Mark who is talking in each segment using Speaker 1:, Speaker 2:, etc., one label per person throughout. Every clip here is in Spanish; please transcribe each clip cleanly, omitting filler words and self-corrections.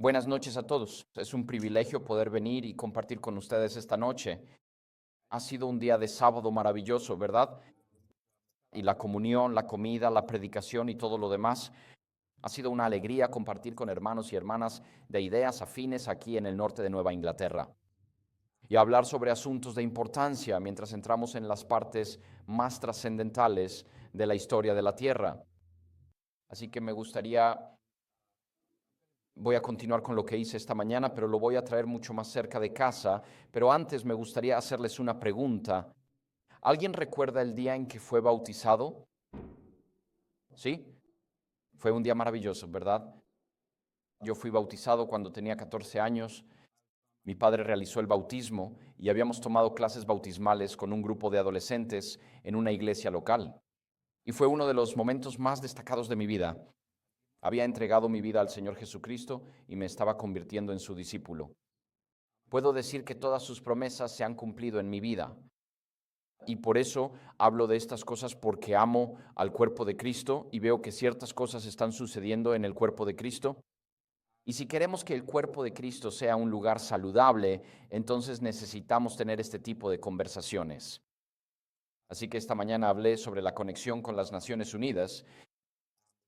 Speaker 1: Buenas noches a todos. Es un privilegio poder venir y compartir con ustedes esta noche. Ha sido un día de sábado maravilloso, ¿verdad? Y la comunión, la comida, la predicación y todo lo demás. Ha sido una alegría compartir con hermanos y hermanas de ideas afines aquí en el norte de Nueva Inglaterra. Y hablar sobre asuntos de importancia mientras entramos en las partes más trascendentales de la historia de la Tierra. Así que voy a continuar con lo que hice esta mañana, pero lo voy a traer mucho más cerca de casa. Pero antes me gustaría hacerles una pregunta. ¿Alguien recuerda el día en que fue bautizado? ¿Sí? Fue un día maravilloso, ¿verdad? Yo fui bautizado cuando tenía 14 años. Mi padre realizó el bautismo y habíamos tomado clases bautismales con un grupo de adolescentes en una iglesia local. Y fue uno de los momentos más destacados de mi vida. Había entregado mi vida al Señor Jesucristo y me estaba convirtiendo en su discípulo. Puedo decir que todas sus promesas se han cumplido en mi vida. Y por eso hablo de estas cosas, porque amo al cuerpo de Cristo y veo que ciertas cosas están sucediendo en el cuerpo de Cristo. Y si queremos que el cuerpo de Cristo sea un lugar saludable, entonces necesitamos tener este tipo de conversaciones. Así que esta mañana hablé sobre la conexión con las Naciones Unidas.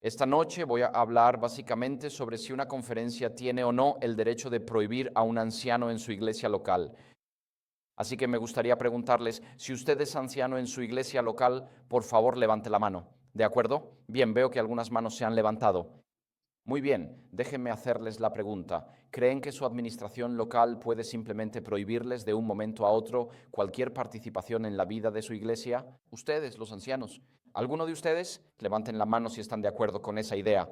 Speaker 1: Esta noche voy a hablar básicamente sobre si una conferencia tiene o no el derecho de prohibir a un anciano en su iglesia local. Así que me gustaría preguntarles, si usted es anciano en su iglesia local, por favor levante la mano. ¿De acuerdo? Bien, veo que algunas manos se han levantado. Muy bien, déjenme hacerles la pregunta. ¿Creen que su administración local puede simplemente prohibirles de un momento a otro cualquier participación en la vida de su iglesia? Ustedes, los ancianos. ¿Alguno de ustedes? Levanten la mano si están de acuerdo con esa idea.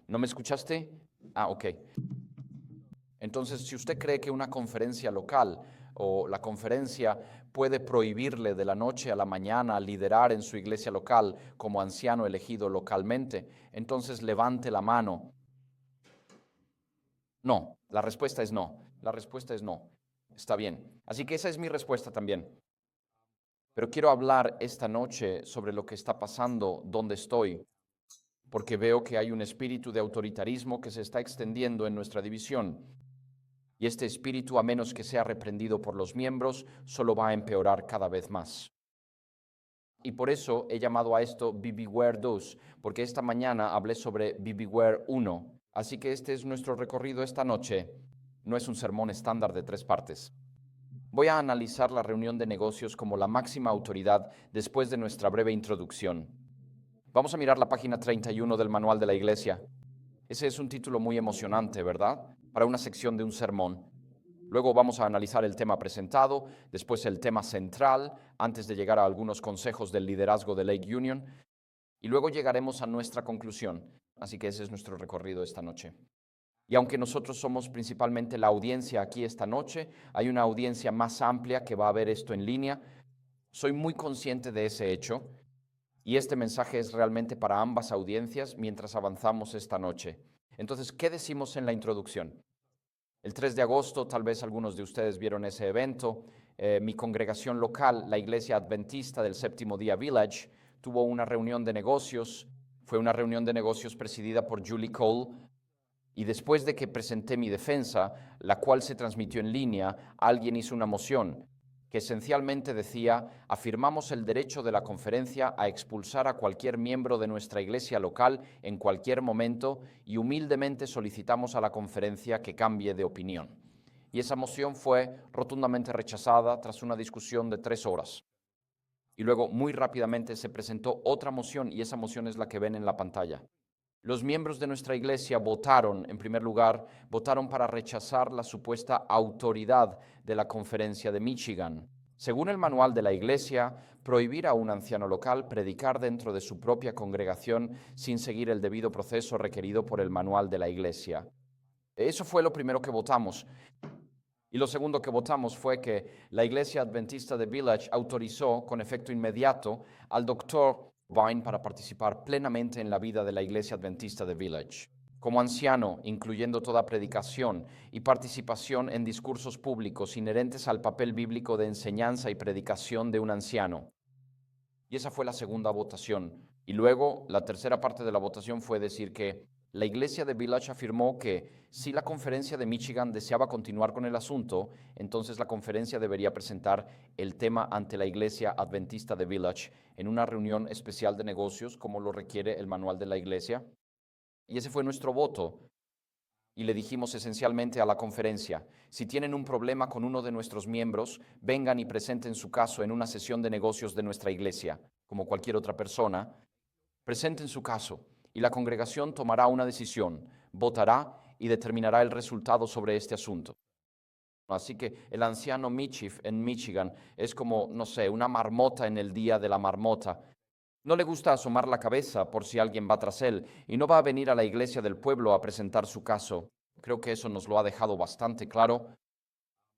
Speaker 1: ¿No me escuchaste? Ah, ok. Entonces, si usted cree que una conferencia local o la conferencia puede prohibirle de la noche a la mañana liderar en su iglesia local como anciano elegido localmente, entonces levante la mano. No, la respuesta es no. La respuesta es no. Está bien. Así que esa es mi respuesta también. Pero quiero hablar esta noche sobre lo que está pasando donde estoy, porque veo que hay un espíritu de autoritarismo que se está extendiendo en nuestra división. Y este espíritu, a menos que sea reprendido por los miembros, solo va a empeorar cada vez más. Y por eso he llamado a esto BBWare 2, porque esta mañana hablé sobre BBWare 1. Así que este es nuestro recorrido esta noche. No es un sermón estándar de 3 partes. Voy a analizar la reunión de negocios como la máxima autoridad después de nuestra breve introducción. Vamos a mirar la página 31 del manual de la iglesia. Ese es un título muy emocionante, ¿verdad? Para una sección de un sermón. Luego vamos a analizar el tema presentado, después el tema central, antes de llegar a algunos consejos del liderazgo de Lake Union, y luego llegaremos a nuestra conclusión. Así que ese es nuestro recorrido esta noche. Y aunque nosotros somos principalmente la audiencia aquí esta noche, hay una audiencia más amplia que va a ver esto en línea. Soy muy consciente de ese hecho, y este mensaje es realmente para ambas audiencias mientras avanzamos esta noche. Entonces, ¿qué decimos en la introducción? El 3 de agosto, tal vez algunos de ustedes vieron ese evento, mi congregación local, la Iglesia Adventista del Séptimo Día Village, tuvo una reunión de negocios. Fue una reunión de negocios presidida por Julie Cole, y después de que presenté mi defensa, la cual se transmitió en línea, alguien hizo una moción que esencialmente decía: afirmamos el derecho de la conferencia a expulsar a cualquier miembro de nuestra iglesia local en cualquier momento, y humildemente solicitamos a la conferencia que cambie de opinión. Y esa moción fue rotundamente rechazada tras una discusión de 3 horas. Y luego muy rápidamente se presentó otra moción, y esa moción es la que ven en la pantalla. Los miembros de nuestra iglesia votaron, en primer lugar, votaron para rechazar la supuesta autoridad de la Conferencia de Michigan. Según el manual de la iglesia, prohibir a un anciano local predicar dentro de su propia congregación sin seguir el debido proceso requerido por el manual de la iglesia. Eso fue lo primero que votamos. Y lo segundo que votamos fue que la Iglesia Adventista de Village autorizó con efecto inmediato al doctor Vine para participar plenamente en la vida de la Iglesia Adventista de Village, como anciano, incluyendo toda predicación y participación en discursos públicos inherentes al papel bíblico de enseñanza y predicación de un anciano. Y esa fue la segunda votación. Y luego la tercera parte de la votación fue decir que La iglesia de Village afirmó que si la conferencia de Michigan deseaba continuar con el asunto, entonces la conferencia debería presentar el tema ante la iglesia adventista de Village en una reunión especial de negocios, como lo requiere el manual de la iglesia. Y ese fue nuestro voto. Y le dijimos esencialmente a la conferencia: si tienen un problema con uno de nuestros miembros, vengan y presenten su caso en una sesión de negocios de nuestra iglesia, como cualquier otra persona. Presenten su caso y la congregación tomará una decisión, votará y determinará el resultado sobre este asunto. Así que el anciano Michif en Michigan es como, no sé, una marmota en el día de la marmota. No le gusta asomar la cabeza por si alguien va tras él y no va a venir a la iglesia del pueblo a presentar su caso. Creo que eso nos lo ha dejado bastante claro.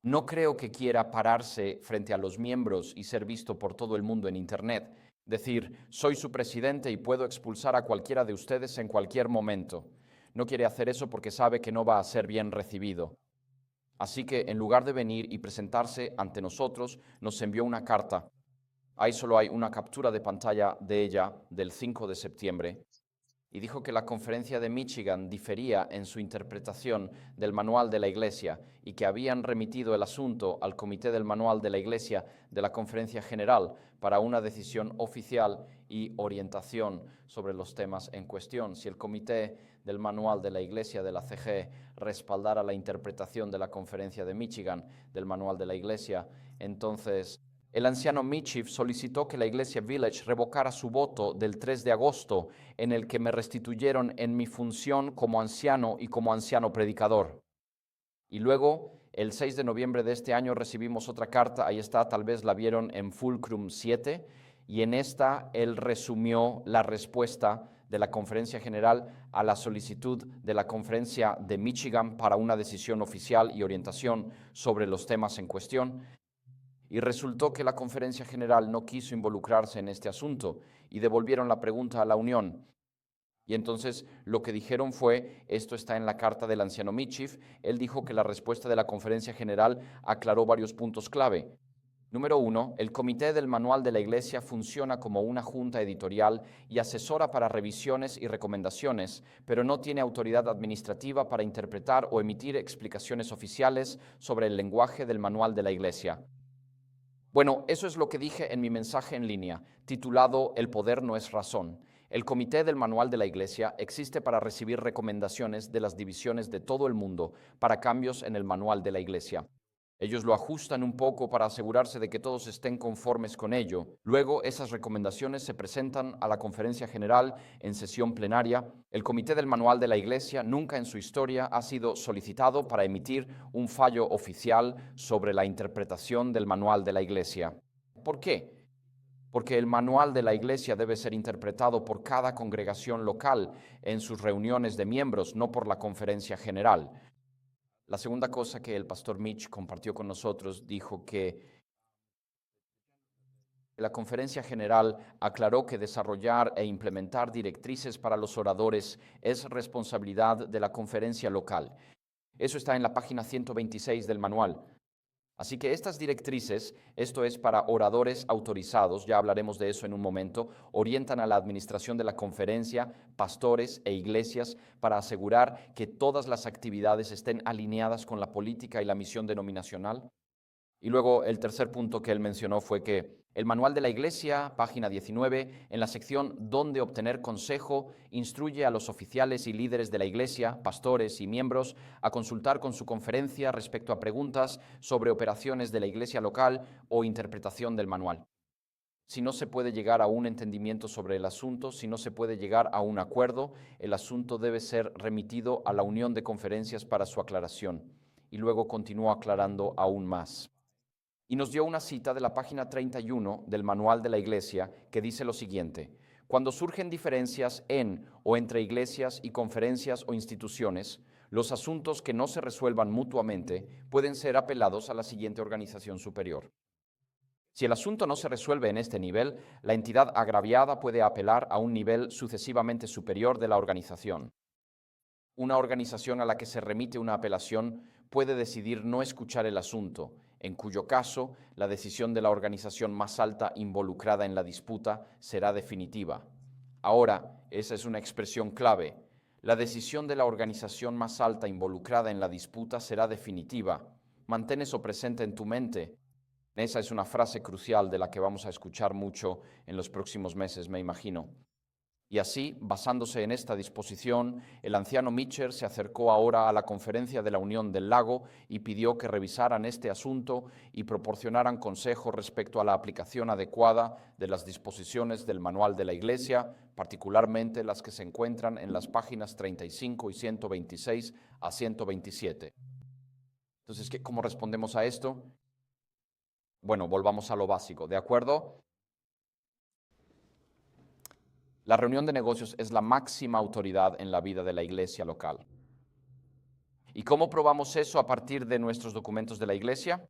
Speaker 1: No creo que quiera pararse frente a los miembros y ser visto por todo el mundo en Internet. Decir: soy su presidente y puedo expulsar a cualquiera de ustedes en cualquier momento. No quiere hacer eso porque sabe que no va a ser bien recibido. Así que en lugar de venir y presentarse ante nosotros, nos envió una carta. Ahí solo hay una captura de pantalla de ella del 5 de septiembre. Y dijo que la conferencia de Michigan difería en su interpretación del manual de la Iglesia y que habían remitido el asunto al comité del manual de la Iglesia de la Conferencia General para una decisión oficial y orientación sobre los temas en cuestión. Si el comité del manual de la Iglesia de la CG respaldara la interpretación de la Conferencia de Michigan del manual de la Iglesia, entonces el anciano Michif solicitó que la iglesia Village revocara su voto del 3 de agosto, en el que me restituyeron en mi función como anciano y como anciano predicador. Y luego, el 6 de noviembre de este año, recibimos otra carta, ahí está, tal vez la vieron en Fulcrum 7, y en esta él resumió la respuesta de la Conferencia General a la solicitud de la Conferencia de Michigan para una decisión oficial y orientación sobre los temas en cuestión. Y resultó que la Conferencia General no quiso involucrarse en este asunto y devolvieron la pregunta a la Unión. Y entonces lo que dijeron fue, esto está en la carta del anciano Michif, él dijo que la respuesta de la Conferencia General aclaró varios puntos clave. Número 1, el comité del manual de la Iglesia funciona como una junta editorial y asesora para revisiones y recomendaciones, pero no tiene autoridad administrativa para interpretar o emitir explicaciones oficiales sobre el lenguaje del manual de la Iglesia. Bueno, eso es lo que dije en mi mensaje en línea, titulado El poder no es razón. El comité del manual de la Iglesia existe para recibir recomendaciones de las divisiones de todo el mundo para cambios en el manual de la Iglesia. Ellos lo ajustan un poco para asegurarse de que todos estén conformes con ello. Luego, esas recomendaciones se presentan a la Conferencia General en sesión plenaria. El Comité del Manual de la Iglesia nunca en su historia ha sido solicitado para emitir un fallo oficial sobre la interpretación del Manual de la Iglesia. ¿Por qué? Porque el Manual de la Iglesia debe ser interpretado por cada congregación local en sus reuniones de miembros, no por la Conferencia General. La segunda cosa que el pastor Mitch compartió con nosotros, dijo que la Conferencia General aclaró que desarrollar e implementar directrices para los oradores es responsabilidad de la conferencia local. Eso está en la página 126 del manual. Así que estas directrices, esto es para oradores autorizados, ya hablaremos de eso en un momento, orientan a la administración de la conferencia, pastores e iglesias para asegurar que todas las actividades estén alineadas con la política y la misión denominacional. Y luego el tercer punto que él mencionó fue que el manual de la Iglesia, página 19, en la sección Dónde obtener consejo, instruye a los oficiales y líderes de la Iglesia, pastores y miembros, a consultar con su conferencia respecto a preguntas sobre operaciones de la Iglesia local o interpretación del manual. Si no se puede llegar a un entendimiento sobre el asunto, si no se puede llegar a un acuerdo, el asunto debe ser remitido a la Unión de Conferencias para su aclaración. Y luego continuó aclarando aún más. Y nos dio una cita de la página 31 del Manual de la Iglesia que dice lo siguiente: cuando surgen diferencias en o entre iglesias y conferencias o instituciones, los asuntos que no se resuelvan mutuamente pueden ser apelados a la siguiente organización superior. Si el asunto no se resuelve en este nivel, la entidad agraviada puede apelar a un nivel sucesivamente superior de la organización. Una organización a la que se remite una apelación puede decidir no escuchar el asunto, en cuyo caso la decisión de la organización más alta involucrada en la disputa será definitiva. Ahora, esa es una expresión clave. La decisión de la organización más alta involucrada en la disputa será definitiva. Mantén eso presente en tu mente. Esa es una frase crucial de la que vamos a escuchar mucho en los próximos meses, me imagino. Y así, basándose en esta disposición, el anciano Mitchell se acercó ahora a la conferencia de la Unión del Lago y pidió que revisaran este asunto y proporcionaran consejo respecto a la aplicación adecuada de las disposiciones del Manual de la Iglesia, particularmente las que se encuentran en las páginas 35 y 126 a 127. Entonces, ¿cómo respondemos a esto? Bueno, volvamos a lo básico, ¿de acuerdo? La reunión de negocios es la máxima autoridad en la vida de la iglesia local. ¿Y cómo probamos eso a partir de nuestros documentos de la iglesia?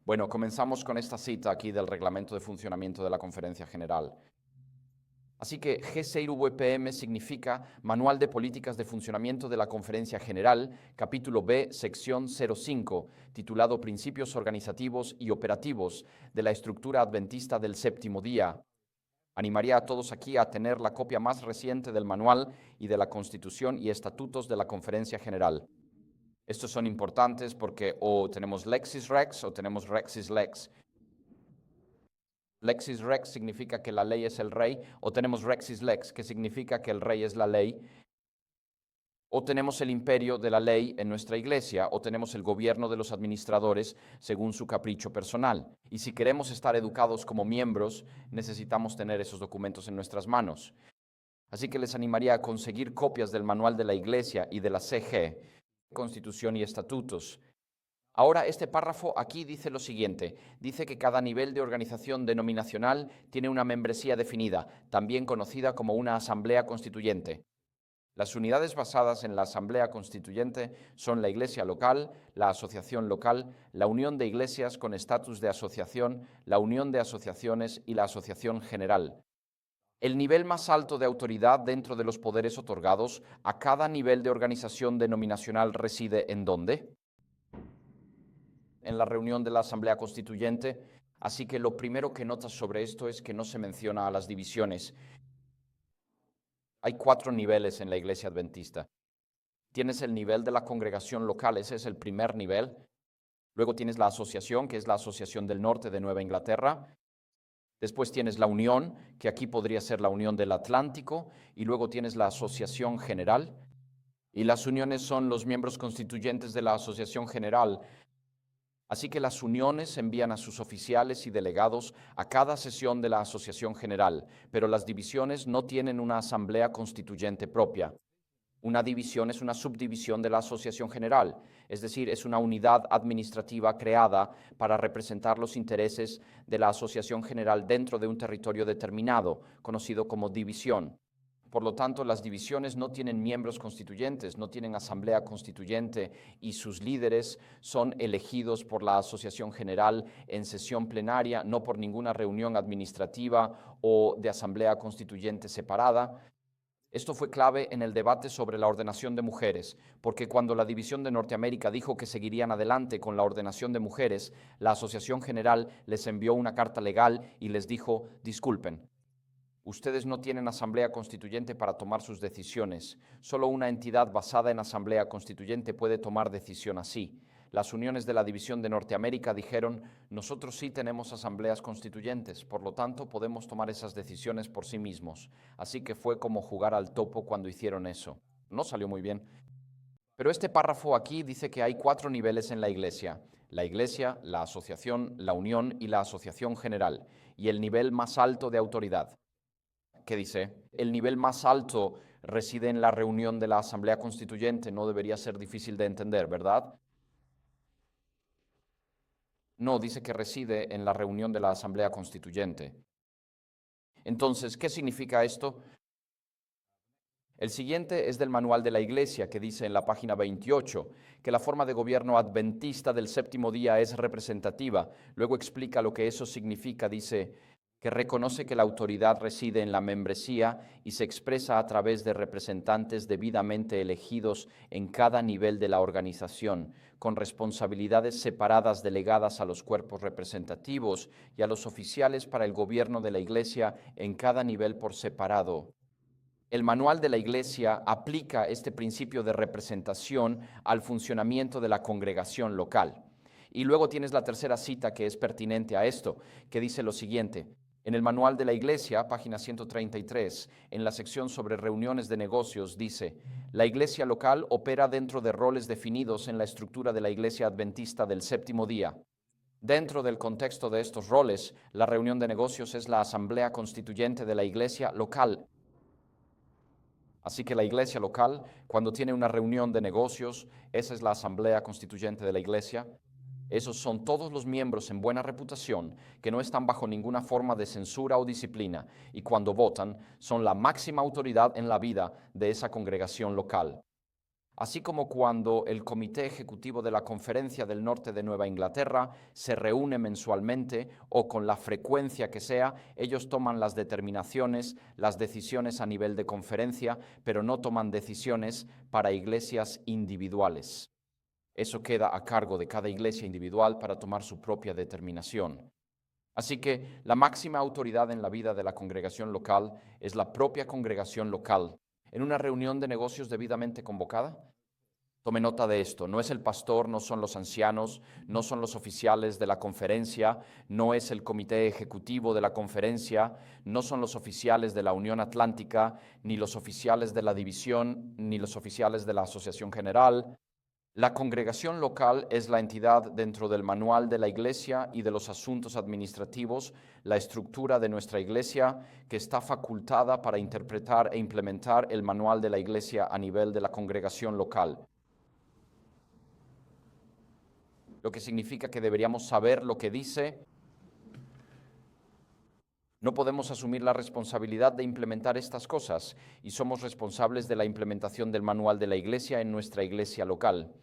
Speaker 1: Bueno, comenzamos con esta cita aquí del Reglamento de Funcionamiento de la Conferencia General. Así que G6VPM significa Manual de Políticas de Funcionamiento de la Conferencia General, capítulo B, sección 05, titulado Principios Organizativos y Operativos de la Estructura Adventista del Séptimo Día. Animaría a todos aquí a tener la copia más reciente del manual y de la Constitución y Estatutos de la Conferencia General. Estos son importantes porque o tenemos Lexis Rex o tenemos Rexis Lex. Lexis Rex significa que la ley es el rey, o tenemos Rexis Lex, que significa que el rey es la ley. O tenemos el imperio de la ley en nuestra iglesia, o tenemos el gobierno de los administradores según su capricho personal. Y si queremos estar educados como miembros, necesitamos tener esos documentos en nuestras manos. Así que les animaría a conseguir copias del manual de la iglesia y de la CG, Constitución y Estatutos. Ahora, este párrafo aquí dice lo siguiente. Dice que cada nivel de organización denominacional tiene una membresía definida, también conocida como una asamblea constituyente. Las unidades basadas en la Asamblea Constituyente son la Iglesia local, la Asociación local, la Unión de Iglesias con estatus de asociación, la Unión de Asociaciones y la Asociación General. El nivel más alto de autoridad dentro de los poderes otorgados a cada nivel de organización denominacional reside ¿en dónde? En la reunión de la Asamblea Constituyente. Así que lo primero que notas sobre esto es que no se menciona a las divisiones. Hay 4 niveles en la Iglesia Adventista. Tienes el nivel de la congregación local, ese es el primer nivel. Luego tienes la asociación, que es la Asociación del Norte de Nueva Inglaterra. Después tienes la unión, que aquí podría ser la Unión del Atlántico. Y luego tienes la Asociación General. Y las uniones son los miembros constituyentes de la Asociación General. Así que las uniones envían a sus oficiales y delegados a cada sesión de la Asociación General, pero las divisiones no tienen una asamblea constituyente propia. Una división es una subdivisión de la Asociación General, es decir, es una unidad administrativa creada para representar los intereses de la Asociación General dentro de un territorio determinado, conocido como división. Por lo tanto, las divisiones no tienen miembros constituyentes, no tienen asamblea constituyente y sus líderes son elegidos por la Asociación General en sesión plenaria, no por ninguna reunión administrativa o de asamblea constituyente separada. Esto fue clave en el debate sobre la ordenación de mujeres, porque cuando la División de Norteamérica dijo que seguirían adelante con la ordenación de mujeres, la Asociación General les envió una carta legal y les dijo, disculpen, ustedes no tienen asamblea constituyente para tomar sus decisiones. Solo una entidad basada en asamblea constituyente puede tomar decisión así. Las uniones de la División de Norteamérica dijeron, nosotros sí tenemos asambleas constituyentes, por lo tanto podemos tomar esas decisiones por sí mismos. Así que fue como jugar al topo cuando hicieron eso. No salió muy bien. Pero este párrafo aquí dice que hay 4 niveles en la iglesia. La iglesia, la asociación, la unión y la asociación general. Y el nivel más alto de autoridad. ¿Qué dice? El nivel más alto reside en la reunión de la Asamblea Constituyente. No debería ser difícil de entender, ¿verdad? No, dice que reside en la reunión de la Asamblea Constituyente. Entonces, ¿qué significa esto? El siguiente es del Manual de la Iglesia, que dice en la página 28 que la forma de gobierno adventista del séptimo día es representativa. Luego explica lo que eso significa. Dice que reconoce que la autoridad reside en la membresía y se expresa a través de representantes debidamente elegidos en cada nivel de la organización, con responsabilidades separadas delegadas a los cuerpos representativos y a los oficiales para el gobierno de la Iglesia en cada nivel por separado. El manual de la iglesia aplica este principio de representación al funcionamiento de la congregación local. Y luego tienes la tercera cita que es pertinente a esto, que dice lo siguiente. En el manual de la iglesia, página 133, en la sección sobre reuniones de negocios, dice: la iglesia local opera dentro de roles definidos en la estructura de la iglesia adventista del séptimo día. Dentro del contexto de estos roles, la reunión de negocios es la asamblea constituyente de la iglesia local. Así que la iglesia local, cuando tiene una reunión de negocios, esa es la asamblea constituyente de la iglesia. Esos son todos los miembros en buena reputación, que no están bajo ninguna forma de censura o disciplina, y cuando votan, son la máxima autoridad en la vida de esa congregación local. Así como cuando el Comité Ejecutivo de la Conferencia del Norte de Nueva Inglaterra se reúne mensualmente o con la frecuencia que sea, ellos toman las determinaciones, las decisiones a nivel de conferencia, pero no toman decisiones para iglesias individuales. Eso queda a cargo de cada iglesia individual para tomar su propia determinación. Así que la máxima autoridad en la vida de la congregación local es la propia congregación local. En una reunión de negocios debidamente convocada, tome nota de esto, no es el pastor, no son los ancianos, no son los oficiales de la conferencia, no es el comité ejecutivo de la conferencia, no son los oficiales de la Unión Atlántica, ni los oficiales de la división, ni los oficiales de la Asociación General. La congregación local es la entidad dentro del manual de la iglesia y de los asuntos administrativos, la estructura de nuestra iglesia que está facultada para interpretar e implementar el manual de la iglesia a nivel de la congregación local. Lo que significa que deberíamos saber lo que dice. No podemos asumir la responsabilidad de implementar estas cosas y somos responsables de la implementación del manual de la iglesia en nuestra iglesia local.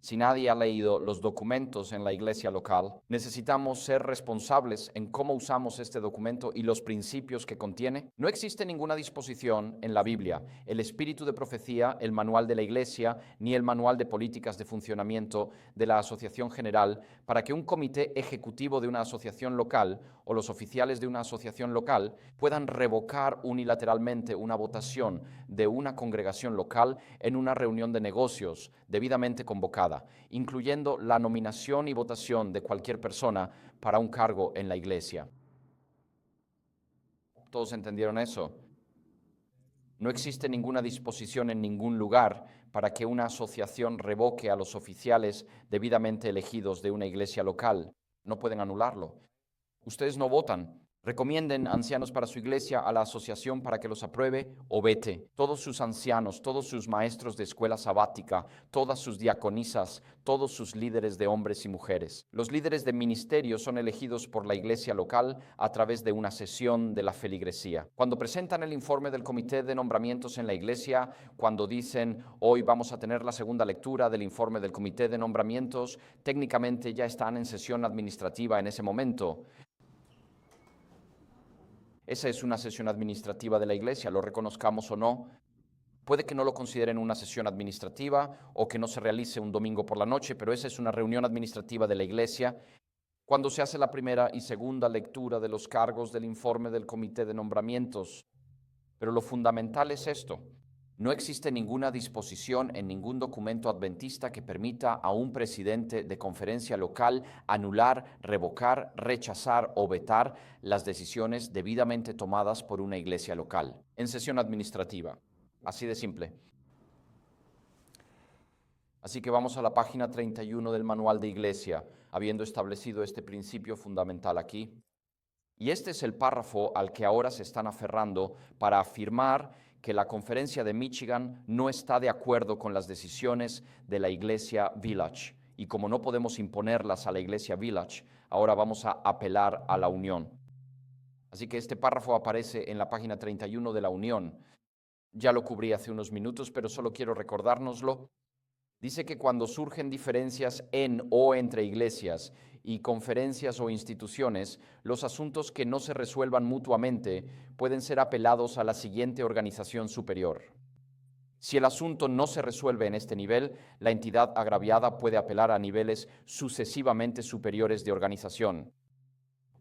Speaker 1: Si nadie ha leído los documentos en la iglesia local, necesitamos ser responsables en cómo usamos este documento y los principios que contiene. No existe ninguna disposición en la Biblia, el espíritu de profecía, el manual de la iglesia, ni el manual de políticas de funcionamiento de la Asociación General para que un comité ejecutivo de una asociación local o los oficiales de una asociación local puedan revocar unilateralmente una votación de una congregación local en una reunión de negocios debidamente convocada, incluyendo la nominación y votación de cualquier persona para un cargo en la iglesia. ¿Todos entendieron eso? No existe ninguna disposición en ningún lugar para que una asociación revoque a los oficiales debidamente elegidos de una iglesia local. No pueden anularlo. Ustedes no votan. Recomienden ancianos para su iglesia a la asociación para que los apruebe o vete. Todos sus ancianos, todos sus maestros de escuela sabática, todas sus diaconisas, todos sus líderes de hombres y mujeres. Los líderes de ministerio son elegidos por la iglesia local a través de una sesión de la feligresía. Cuando presentan el informe del comité de nombramientos en la iglesia, cuando dicen hoy vamos a tener la segunda lectura del informe del comité de nombramientos, técnicamente ya están en sesión administrativa en ese momento. Esa es una sesión administrativa de la iglesia, lo reconozcamos o no. Puede que no lo consideren una sesión administrativa o que no se realice un domingo por la noche, pero esa es una reunión administrativa de la iglesia. Cuando se hace la primera y segunda lectura de los cargos del informe del comité de nombramientos. Pero lo fundamental es esto. No existe ninguna disposición en ningún documento adventista que permita a un presidente de conferencia local anular, revocar, rechazar o vetar las decisiones debidamente tomadas por una iglesia local en sesión administrativa. Así de simple. Así que vamos a la página 31 del manual de iglesia, habiendo establecido este principio fundamental aquí. Y este es el párrafo al que ahora se están aferrando para afirmar que la Conferencia de Michigan no está de acuerdo con las decisiones de la Iglesia Village. Y como no podemos imponerlas a la Iglesia Village, ahora vamos a apelar a la Unión. Así que este párrafo aparece en la página 31 de la Unión. Ya lo cubrí hace unos minutos, pero solo quiero recordárnoslo. Dice que cuando surgen diferencias en o entre iglesias y conferencias o instituciones, los asuntos que no se resuelvan mutuamente pueden ser apelados a la siguiente organización superior. Si el asunto no se resuelve en este nivel, la entidad agraviada puede apelar a niveles sucesivamente superiores de organización.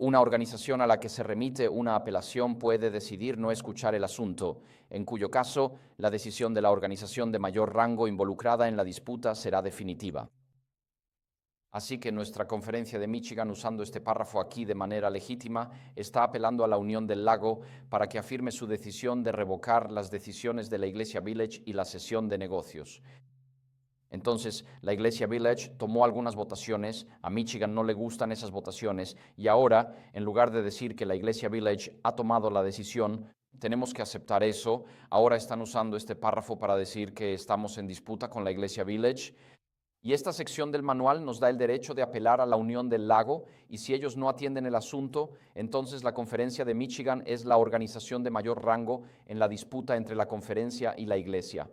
Speaker 1: Una organización a la que se remite una apelación puede decidir no escuchar el asunto, en cuyo caso la decisión de la organización de mayor rango involucrada en la disputa será definitiva. Así que nuestra conferencia de Michigan, usando este párrafo aquí de manera legítima, está apelando a la Unión del Lago para que afirme su decisión de revocar las decisiones de la Iglesia Village y la sesión de negocios. Entonces, la Iglesia Village tomó algunas votaciones, a Michigan no le gustan esas votaciones, y ahora, en lugar de decir que la Iglesia Village ha tomado la decisión, tenemos que aceptar eso. Ahora están usando este párrafo para decir que estamos en disputa con la Iglesia Village. Y esta sección del manual nos da el derecho de apelar a la Unión del Lago, y si ellos no atienden el asunto, entonces la Conferencia de Michigan es la organización de mayor rango en la disputa entre la conferencia y la Iglesia.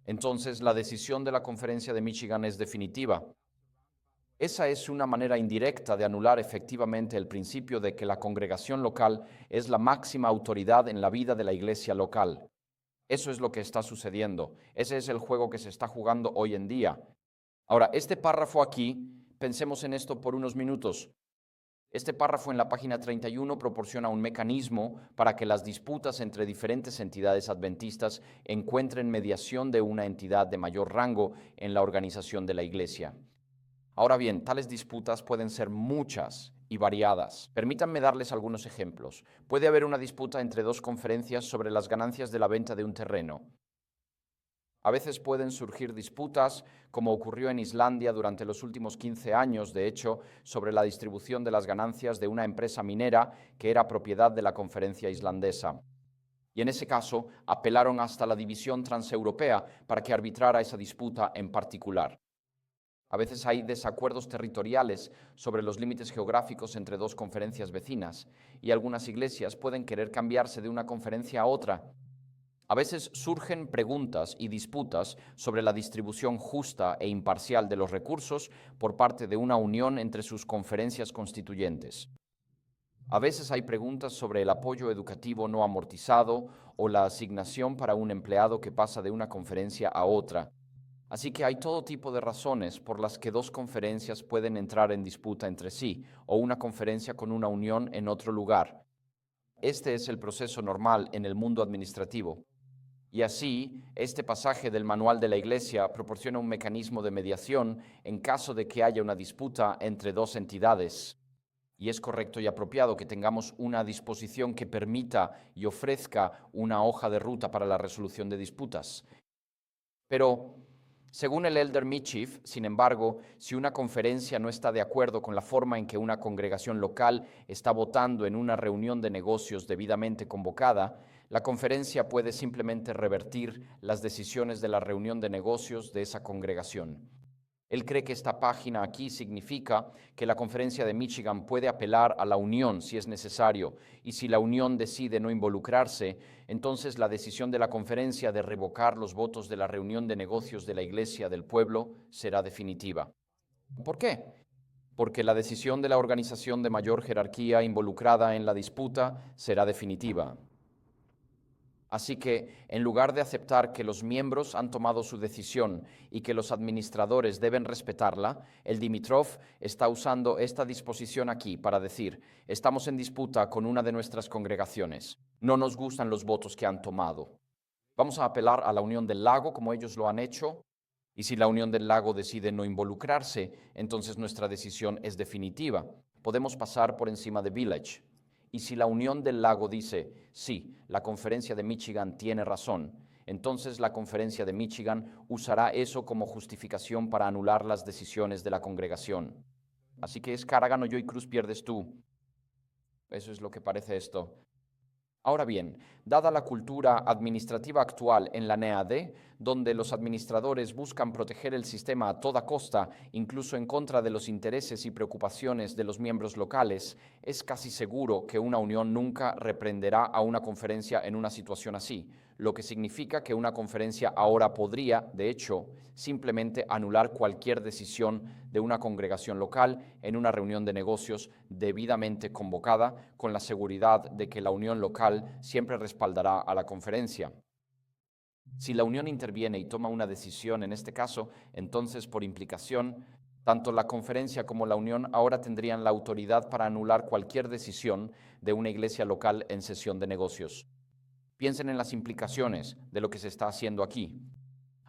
Speaker 1: Entonces, la decisión de la Conferencia de Michigan es definitiva. Esa es una manera indirecta de anular efectivamente el principio de que la congregación local es la máxima autoridad en la vida de la iglesia local. Eso es lo que está sucediendo. Ese es el juego que se está jugando hoy en día. Ahora, este párrafo aquí, pensemos en esto por unos minutos. Este párrafo en la página 31 proporciona un mecanismo para que las disputas entre diferentes entidades adventistas encuentren mediación de una entidad de mayor rango en la organización de la iglesia. Ahora bien, tales disputas pueden ser muchas y variadas. Permítanme darles algunos ejemplos. Puede haber una disputa entre dos conferencias sobre las ganancias de la venta de un terreno. A veces pueden surgir disputas, como ocurrió en Islandia durante los últimos 15 años, de hecho, sobre la distribución de las ganancias de una empresa minera que era propiedad de la conferencia islandesa. Y en ese caso, apelaron hasta la división transeuropea para que arbitrara esa disputa en particular. A veces hay desacuerdos territoriales sobre los límites geográficos entre dos conferencias vecinas, y algunas iglesias pueden querer cambiarse de una conferencia a otra. A veces surgen preguntas y disputas sobre la distribución justa e imparcial de los recursos por parte de una unión entre sus conferencias constituyentes. A veces hay preguntas sobre el apoyo educativo no amortizado o la asignación para un empleado que pasa de una conferencia a otra. Así que hay todo tipo de razones por las que dos conferencias pueden entrar en disputa entre sí, o una conferencia con una unión en otro lugar. Este es el proceso normal en el mundo administrativo. Y así, este pasaje del Manual de la Iglesia proporciona un mecanismo de mediación en caso de que haya una disputa entre dos entidades. Y es correcto y apropiado que tengamos una disposición que permita y ofrezca una hoja de ruta para la resolución de disputas. Pero, según el Elder Mitchell, sin embargo, si una conferencia no está de acuerdo con la forma en que una congregación local está votando en una reunión de negocios debidamente convocada, la conferencia puede simplemente revertir las decisiones de la reunión de negocios de esa congregación. Él cree que esta página aquí significa que la Conferencia de Michigan puede apelar a la unión si es necesario, y si la unión decide no involucrarse, entonces la decisión de la conferencia de revocar los votos de la reunión de negocios de la Iglesia del pueblo será definitiva. ¿Por qué? Porque la decisión de la organización de mayor jerarquía involucrada en la disputa será definitiva. Así que, en lugar de aceptar que los miembros han tomado su decisión y que los administradores deben respetarla, el Dimitrov está usando esta disposición aquí para decir: estamos en disputa con una de nuestras congregaciones. No nos gustan los votos que han tomado. Vamos a apelar a la Unión del Lago, como ellos lo han hecho, y si la Unión del Lago decide no involucrarse, entonces nuestra decisión es definitiva. Podemos pasar por encima de Village. Y si la Unión del Lago dice: sí, la Conferencia de Michigan tiene razón, entonces la Conferencia de Michigan usará eso como justificación para anular las decisiones de la congregación. Así que es cara gano yo y cruz pierdes tú. Eso es lo que parece esto. Ahora bien, dada la cultura administrativa actual en la NEAD, donde los administradores buscan proteger el sistema a toda costa, incluso en contra de los intereses y preocupaciones de los miembros locales, es casi seguro que una unión nunca reprenderá a una conferencia en una situación así, lo que significa que una conferencia ahora podría, de hecho, simplemente anular cualquier decisión de una congregación local en una reunión de negocios debidamente convocada, con la seguridad de que la unión local siempre respaldará a la conferencia. Si la unión interviene y toma una decisión en este caso, entonces, por implicación, Tanto la conferencia como la unión ahora tendrían la autoridad para anular cualquier decisión de una iglesia local en sesión de negocios. Piensen en las implicaciones de lo que se está haciendo aquí.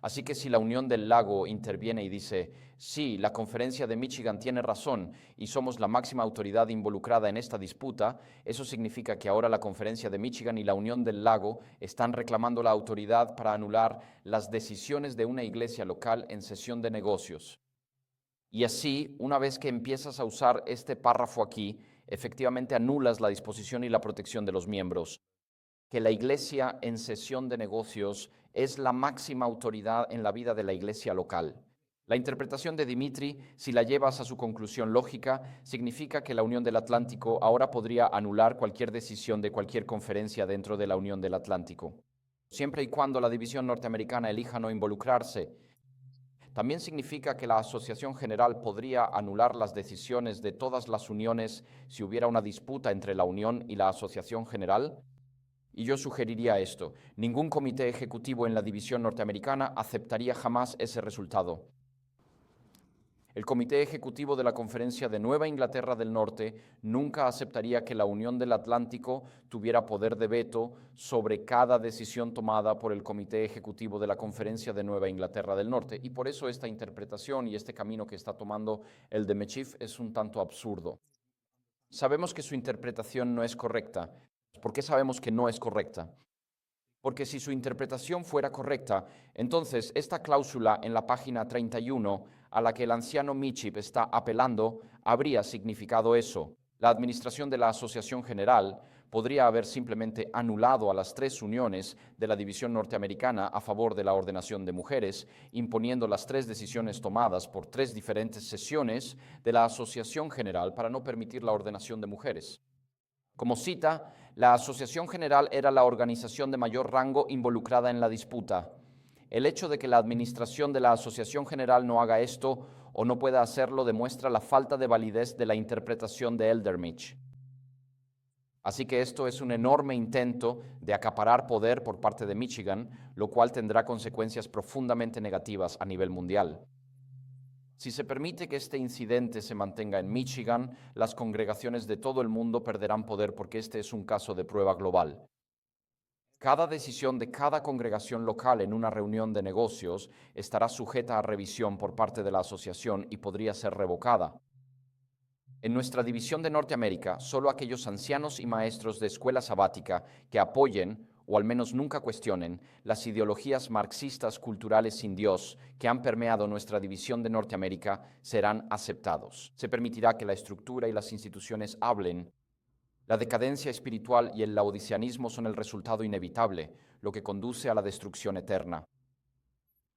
Speaker 1: Así que si la Unión del Lago interviene y dice, sí, la Conferencia de Michigan tiene razón y somos la máxima autoridad involucrada en esta disputa, eso significa que ahora la Conferencia de Michigan y la Unión del Lago están reclamando la autoridad para anular las decisiones de una iglesia local en sesión de negocios. Y así, una vez que empiezas a usar este párrafo aquí, efectivamente anulas la disposición y la protección de los miembros. Que la iglesia en sesión de negocios es la máxima autoridad en la vida de la iglesia local. La interpretación de Dimitri, si la llevas a su conclusión lógica, significa que la Unión del Atlántico ahora podría anular cualquier decisión de cualquier conferencia dentro de la Unión del Atlántico, siempre y cuando la división norteamericana elija no involucrarse. También significa que la Asociación General podría anular las decisiones de todas las uniones si hubiera una disputa entre la Unión y la Asociación General. Y yo sugeriría esto: ningún comité ejecutivo en la división norteamericana aceptaría jamás ese resultado. El Comité Ejecutivo de la Conferencia de Nueva Inglaterra del Norte nunca aceptaría que la Unión del Atlántico tuviera poder de veto sobre cada decisión tomada por el Comité Ejecutivo de la Conferencia de Nueva Inglaterra del Norte. Y por eso esta interpretación y este camino que está tomando el de Mechif es un tanto absurdo. Sabemos que su interpretación no es correcta. ¿Por qué sabemos que no es correcta? Porque si su interpretación fuera correcta, entonces esta cláusula en la página 31 a la que el anciano Michip está apelando habría significado eso. La administración de la Asociación General podría haber simplemente anulado a las tres uniones de la división norteamericana a favor de la ordenación de mujeres, imponiendo las tres decisiones tomadas por tres diferentes sesiones de la Asociación General para no permitir la ordenación de mujeres. Como cita, la Asociación General era la organización de mayor rango involucrada en la disputa. El hecho de que la administración de la Asociación General no haga esto o no pueda hacerlo demuestra la falta de validez de la interpretación de Eldermich. Así que esto es un enorme intento de acaparar poder por parte de Michigan, lo cual tendrá consecuencias profundamente negativas a nivel mundial. Si se permite que este incidente se mantenga en Michigan, las congregaciones de todo el mundo perderán poder porque este es un caso de prueba global. Cada decisión de cada congregación local en una reunión de negocios estará sujeta a revisión por parte de la asociación y podría ser revocada. En nuestra división de Norteamérica, solo aquellos ancianos y maestros de escuela sabática que apoyen, o al menos nunca cuestionen, las ideologías marxistas culturales sin Dios que han permeado nuestra división de Norteamérica serán aceptados. Se permitirá que la estructura y las instituciones hablen. La decadencia espiritual y el laodiceanismo son el resultado inevitable, lo que conduce a la destrucción eterna.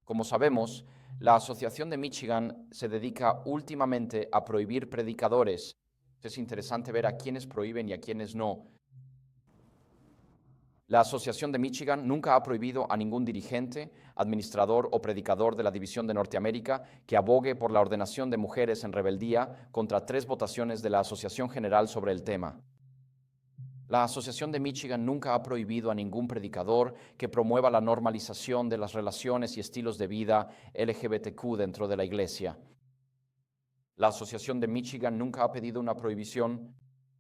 Speaker 1: Como sabemos, la Asociación de Michigan se dedica últimamente a prohibir predicadores. Es interesante ver a quienes prohíben y a quienes no. La Asociación de Michigan nunca ha prohibido a ningún dirigente, administrador o predicador de la División de Norteamérica que abogue por la ordenación de mujeres en rebeldía contra 3 votaciones de la Asociación General sobre el tema. La Asociación de Michigan nunca ha prohibido a ningún predicador que promueva la normalización de las relaciones y estilos de vida LGBTQ dentro de la Iglesia. La Asociación de Michigan nunca ha pedido una prohibición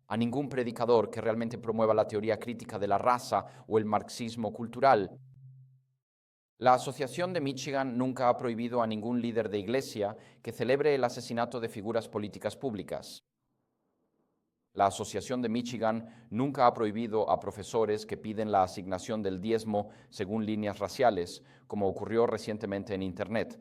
Speaker 1: a ningún predicador que realmente promueva la teoría crítica de la raza o el marxismo cultural. La Asociación de Michigan nunca ha prohibido a ningún líder de iglesia que celebre el asesinato de figuras políticas públicas. La Asociación de Michigan nunca ha prohibido a profesores que piden la asignación del diezmo según líneas raciales, como ocurrió recientemente en Internet.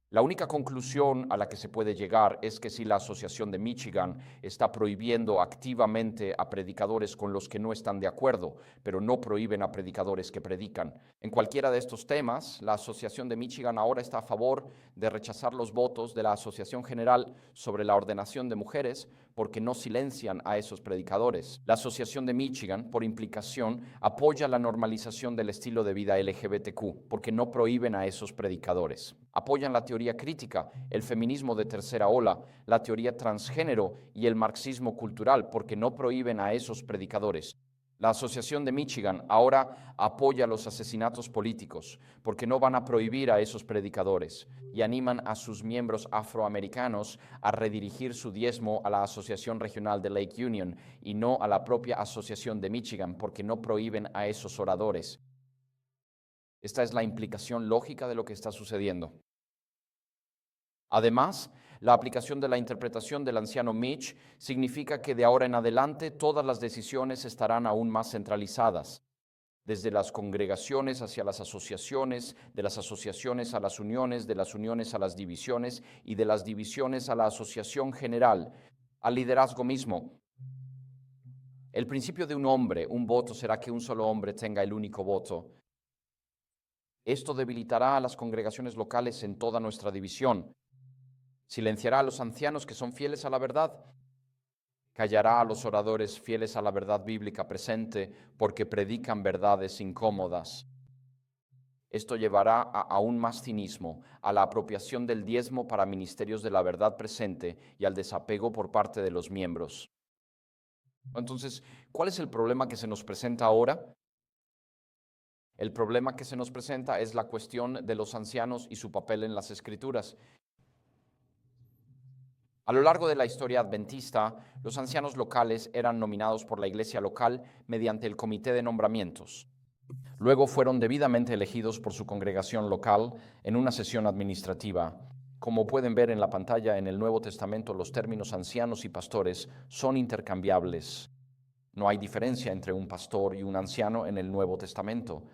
Speaker 1: La única conclusión a la que se puede llegar es que si la Asociación de Michigan está prohibiendo activamente a predicadores con los que no están de acuerdo, pero no prohíben a predicadores que predican. En cualquiera de estos temas, la Asociación de Michigan ahora está a favor de rechazar los votos de la Asociación General sobre la ordenación de mujeres porque no silencian a esos predicadores. La Asociación de Michigan, por implicación, apoya la normalización del estilo de vida LGBTQ porque no prohíben a esos predicadores. Apoyan la teoría crítica, el feminismo de tercera ola, la teoría transgénero y el marxismo cultural porque no prohíben a esos predicadores. La Asociación de Michigan ahora apoya los asesinatos políticos porque no van a prohibir a esos predicadores y animan a sus miembros afroamericanos a redirigir su diezmo a la Asociación Regional de Lake Union y no a la propia Asociación de Michigan porque no prohíben a esos oradores. Esta es la implicación lógica de lo que está sucediendo. Además, la aplicación de la interpretación del anciano Mitch significa que de ahora en adelante todas las decisiones estarán aún más centralizadas, desde las congregaciones hacia las asociaciones, de las asociaciones a las uniones, de las uniones a las divisiones y de las divisiones a la asociación general, al liderazgo mismo. El principio de un hombre, un voto, será que un solo hombre tenga el único voto. Esto debilitará a las congregaciones locales en toda nuestra división. Silenciará a los ancianos que son fieles a la verdad. Callará a los oradores fieles a la verdad bíblica presente porque predican verdades incómodas. Esto llevará a aún más cinismo, a la apropiación del diezmo para ministerios de la verdad presente y al desapego por parte de los miembros. Entonces, ¿cuál es el problema que se nos presenta ahora? El problema que se nos presenta es la cuestión de los ancianos y su papel en las Escrituras. A lo largo de la historia adventista, los ancianos locales eran nominados por la iglesia local mediante el comité de nombramientos. Luego fueron debidamente elegidos por su congregación local en una sesión administrativa. Como pueden ver en la pantalla, en el Nuevo Testamento los términos ancianos y pastores son intercambiables. No hay diferencia entre un pastor y un anciano en el Nuevo Testamento.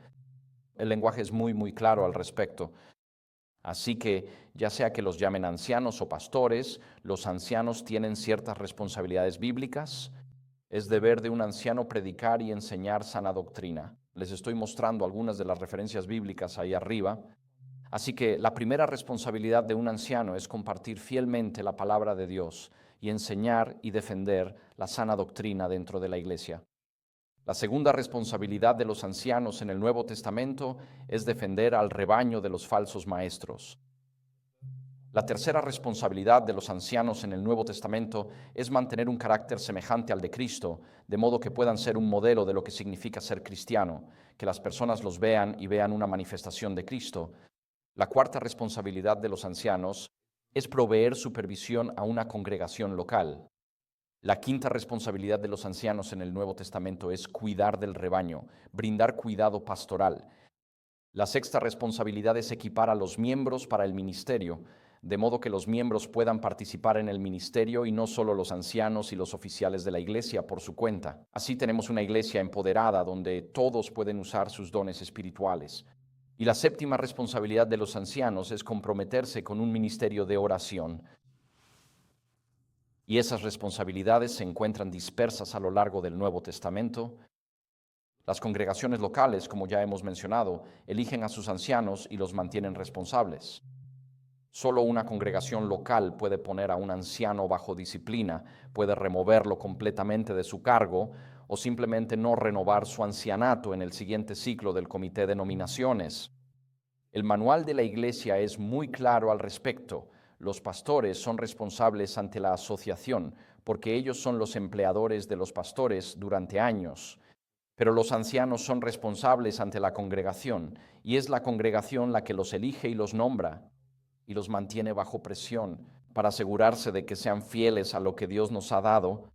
Speaker 1: El lenguaje es muy claro al respecto. Así que, ya sea que los llamen ancianos o pastores, los ancianos tienen ciertas responsabilidades bíblicas. Es deber de un anciano predicar y enseñar sana doctrina. Les estoy mostrando algunas de las referencias bíblicas ahí arriba. Así que la primera responsabilidad de un anciano es compartir fielmente la palabra de Dios y enseñar y defender la sana doctrina dentro de la iglesia. La segunda responsabilidad de los ancianos en el Nuevo Testamento es defender al rebaño de los falsos maestros. La tercera responsabilidad de los ancianos en el Nuevo Testamento es mantener un carácter semejante al de Cristo, de modo que puedan ser un modelo de lo que significa ser cristiano, que las personas los vean y vean una manifestación de Cristo. La cuarta responsabilidad de los ancianos es proveer supervisión a una congregación local. La quinta responsabilidad de los ancianos en el Nuevo Testamento es cuidar del rebaño, brindar cuidado pastoral. La sexta responsabilidad es equipar a los miembros para el ministerio, de modo que los miembros puedan participar en el ministerio y no solo los ancianos y los oficiales de la iglesia por su cuenta. Así tenemos una iglesia empoderada donde todos pueden usar sus dones espirituales. Y la séptima responsabilidad de los ancianos es comprometerse con un ministerio de oración. Y esas responsabilidades se encuentran dispersas a lo largo del Nuevo Testamento. Las congregaciones locales, como ya hemos mencionado, eligen a sus ancianos y los mantienen responsables. Solo una congregación local puede poner a un anciano bajo disciplina, puede removerlo completamente de su cargo o simplemente no renovar su ancianato en el siguiente ciclo del comité de nominaciones. El manual de la iglesia es muy claro al respecto. Los pastores son responsables ante la asociación porque ellos son los empleadores de los pastores durante años. Pero los ancianos son responsables ante la congregación y es la congregación la que los elige y los nombra y los mantiene bajo presión para asegurarse de que sean fieles a lo que Dios nos ha dado.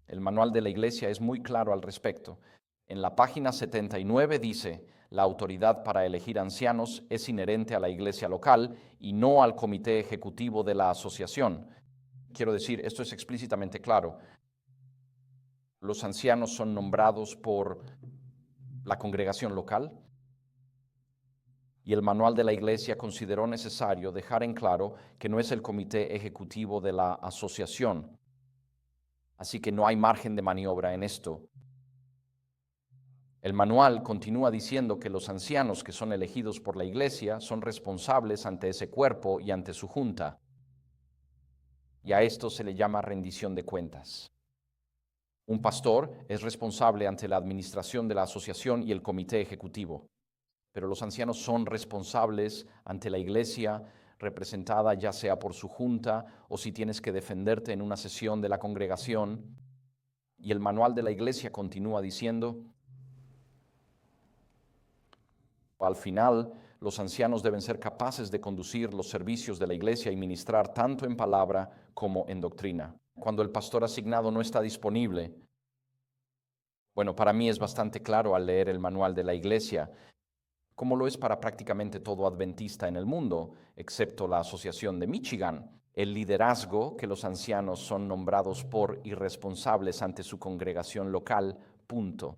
Speaker 1: El manual de la iglesia es muy claro al respecto. En la página 79 dice: la autoridad para elegir ancianos es inherente a la iglesia local y no al comité ejecutivo de la asociación. Quiero decir, esto es explícitamente claro. Los ancianos son nombrados por la congregación local y el manual de la iglesia consideró necesario dejar en claro que no es el comité ejecutivo de la asociación. Así que no hay margen de maniobra en esto. El manual continúa diciendo que los ancianos que son elegidos por la iglesia son responsables ante ese cuerpo y ante su junta. Y a esto se le llama rendición de cuentas. Un pastor es responsable ante la administración de la asociación y el comité ejecutivo, pero los ancianos son responsables ante la iglesia representada ya sea por su junta o si tienes que defenderte en una sesión de la congregación. Y el manual de la iglesia continúa diciendo, al final, los ancianos deben ser capaces de conducir los servicios de la iglesia y ministrar tanto en palabra como en doctrina. Cuando el pastor asignado no está disponible, bueno, para mí es bastante claro al leer el manual de la iglesia, como lo es para prácticamente todo adventista en el mundo, excepto la Asociación de Michigan. El liderazgo que los ancianos son nombrados por y responsables ante su congregación local, punto.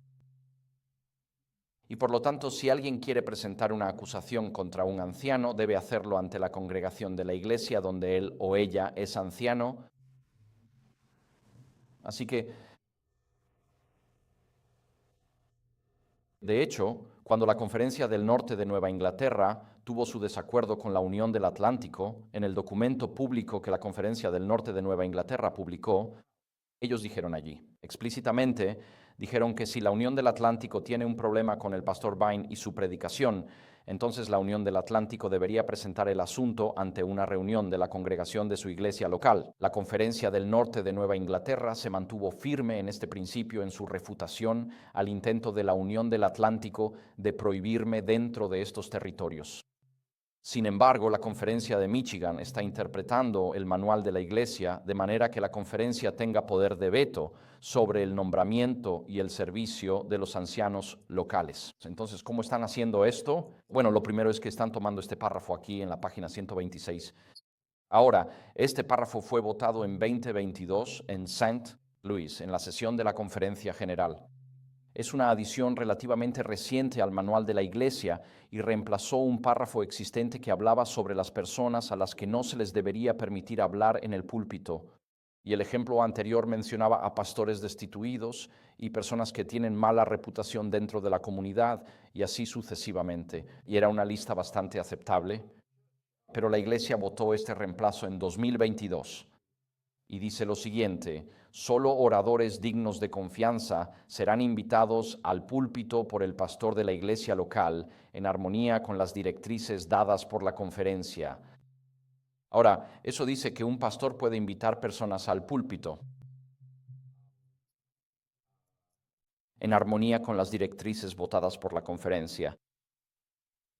Speaker 1: Y por lo tanto, si alguien quiere presentar una acusación contra un anciano, debe hacerlo ante la congregación de la iglesia donde él o ella es anciano. Así que, de hecho, cuando la Conferencia del Norte de Nueva Inglaterra tuvo su desacuerdo con la Unión del Atlántico, en el documento público que la Conferencia del Norte de Nueva Inglaterra publicó, ellos dijeron allí, explícitamente, dijeron que si la Unión del Atlántico tiene un problema con el pastor Vine y su predicación, entonces la Unión del Atlántico debería presentar el asunto ante una reunión de la congregación de su iglesia local. La Conferencia del Norte de Nueva Inglaterra se mantuvo firme en este principio en su refutación al intento de la Unión del Atlántico de prohibirme dentro de estos territorios. Sin embargo, la Conferencia de Michigan está interpretando el manual de la Iglesia de manera que la conferencia tenga poder de veto sobre el nombramiento y el servicio de los ancianos locales. Entonces, ¿cómo están haciendo esto? Bueno, lo primero es que están tomando este párrafo aquí en la página 126. Ahora, este párrafo fue votado en 2022 en St. Louis, en la sesión de la Conferencia General. Es una adición relativamente reciente al manual de la Iglesia y reemplazó un párrafo existente que hablaba sobre las personas a las que no se les debería permitir hablar en el púlpito. Y el ejemplo anterior mencionaba a pastores destituidos y personas que tienen mala reputación dentro de la comunidad y así sucesivamente. Y era una lista bastante aceptable. Pero la Iglesia votó este reemplazo en 2022. Y dice lo siguiente: solo oradores dignos de confianza serán invitados al púlpito por el pastor de la iglesia local, en armonía con las directrices dadas por la conferencia. Ahora, eso dice que un pastor puede invitar personas al púlpito en armonía con las directrices votadas por la conferencia.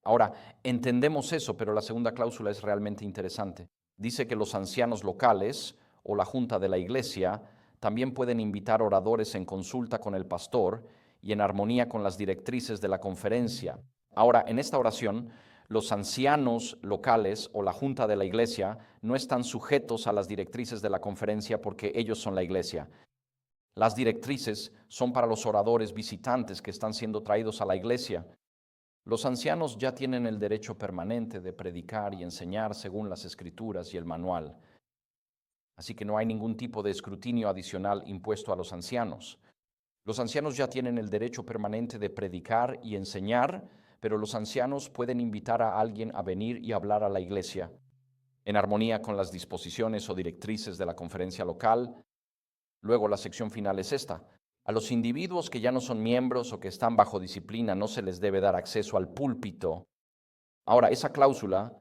Speaker 1: Ahora, entendemos eso, pero la segunda cláusula es realmente interesante. Dice que los ancianos locales o la junta de la iglesia también pueden invitar oradores en consulta con el pastor y en armonía con las directrices de la conferencia. Ahora, en esta oración, los ancianos locales o la junta de la iglesia no están sujetos a las directrices de la conferencia porque ellos son la iglesia. Las directrices son para los oradores visitantes que están siendo traídos a la iglesia. Los ancianos ya tienen el derecho permanente de predicar y enseñar según las Escrituras y el manual. Así que no hay ningún tipo de escrutinio adicional impuesto a los ancianos. Los ancianos ya tienen el derecho permanente de predicar y enseñar, pero los ancianos pueden invitar a alguien a venir y hablar a la iglesia, en armonía con las disposiciones o directrices de la conferencia local. Luego la sección final es esta: a los individuos que ya no son miembros o que están bajo disciplina no se les debe dar acceso al púlpito. Ahora, esa cláusula,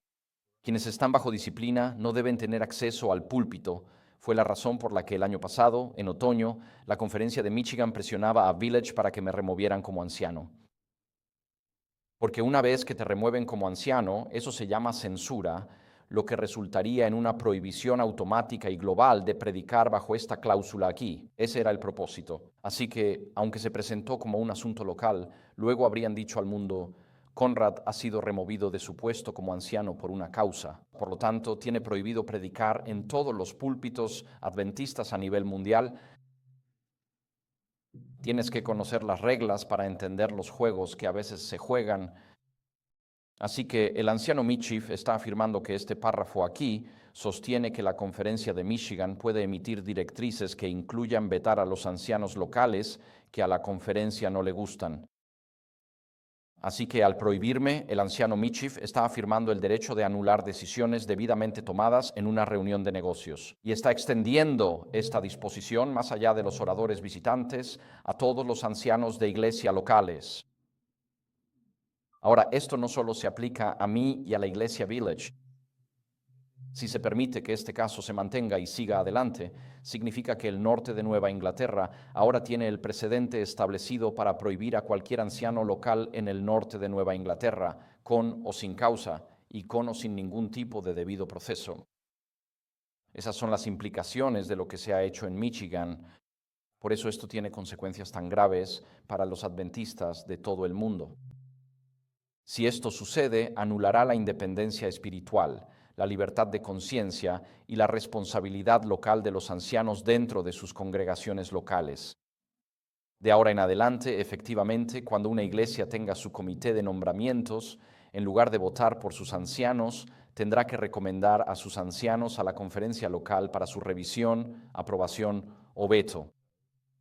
Speaker 1: quienes están bajo disciplina no deben tener acceso al púlpito, fue la razón por la que el año pasado, en otoño, la Conferencia de Michigan presionaba a Village para que me removieran como anciano. Porque una vez que te remueven como anciano, eso se llama censura, lo que resultaría en una prohibición automática y global de predicar bajo esta cláusula aquí. Ese era el propósito. Así que, aunque se presentó como un asunto local, luego habrían dicho al mundo: Conrad ha sido removido de su puesto como anciano por una causa. Por lo tanto, tiene prohibido predicar en todos los púlpitos adventistas a nivel mundial. Tienes que conocer las reglas para entender los juegos que a veces se juegan. Así que el anciano Mitchell está afirmando que este párrafo aquí sostiene que la Conferencia de Michigan puede emitir directrices que incluyan vetar a los ancianos locales que a la conferencia no le gustan. Así que al prohibirme, el anciano Mitchell está afirmando el derecho de anular decisiones debidamente tomadas en una reunión de negocios. Y está extendiendo esta disposición más allá de los oradores visitantes a todos los ancianos de iglesia locales. Ahora, esto no solo se aplica a mí y a la iglesia Village. Si se permite que este caso se mantenga y siga adelante, significa que el norte de Nueva Inglaterra ahora tiene el precedente establecido para prohibir a cualquier anciano local en el norte de Nueva Inglaterra, con o sin causa y con o sin ningún tipo de debido proceso. Esas son las implicaciones de lo que se ha hecho en Michigan. Por eso esto tiene consecuencias tan graves para los adventistas de todo el mundo. Si esto sucede, anulará la independencia espiritual, la libertad de conciencia y la responsabilidad local de los ancianos dentro de sus congregaciones locales. De ahora en adelante, efectivamente, cuando una iglesia tenga su comité de nombramientos, en lugar de votar por sus ancianos, tendrá que recomendar a sus ancianos a la conferencia local para su revisión, aprobación o veto,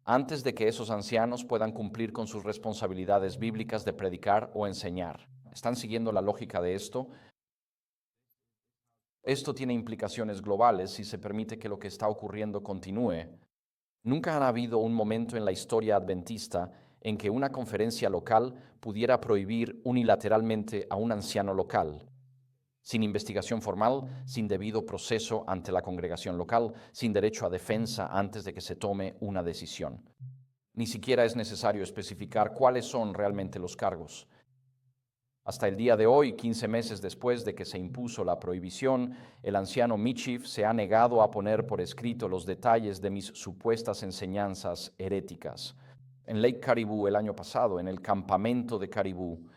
Speaker 1: antes de que esos ancianos puedan cumplir con sus responsabilidades bíblicas de predicar o enseñar. ¿Están siguiendo la lógica de esto? Esto tiene implicaciones globales si se permite que lo que está ocurriendo continúe. Nunca ha habido un momento en la historia adventista en que una conferencia local pudiera prohibir unilateralmente a un anciano local, sin investigación formal, sin debido proceso ante la congregación local, sin derecho a defensa antes de que se tome una decisión. Ni siquiera es necesario especificar cuáles son realmente los cargos. Hasta el día de hoy, 15 meses después de que se impuso la prohibición, el anciano Michif se ha negado a poner por escrito los detalles de mis supuestas enseñanzas heréticas. En Lake Caribou el año pasado, en el campamento de Caribou.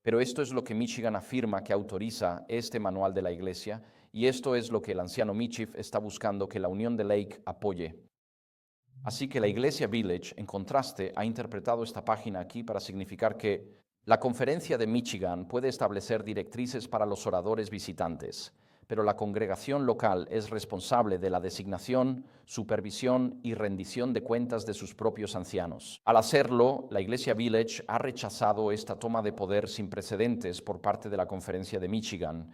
Speaker 1: Pero esto es lo que Michigan afirma que autoriza este manual de la Iglesia, y esto es lo que el anciano Michif está buscando que la Unión de Lake apoye. Así que la Iglesia Village, en contraste, ha interpretado esta página aquí para significar que la Conferencia de Michigan puede establecer directrices para los oradores visitantes, pero la congregación local es responsable de la designación, supervisión y rendición de cuentas de sus propios ancianos. Al hacerlo, la Iglesia Village ha rechazado esta toma de poder sin precedentes por parte de la Conferencia de Michigan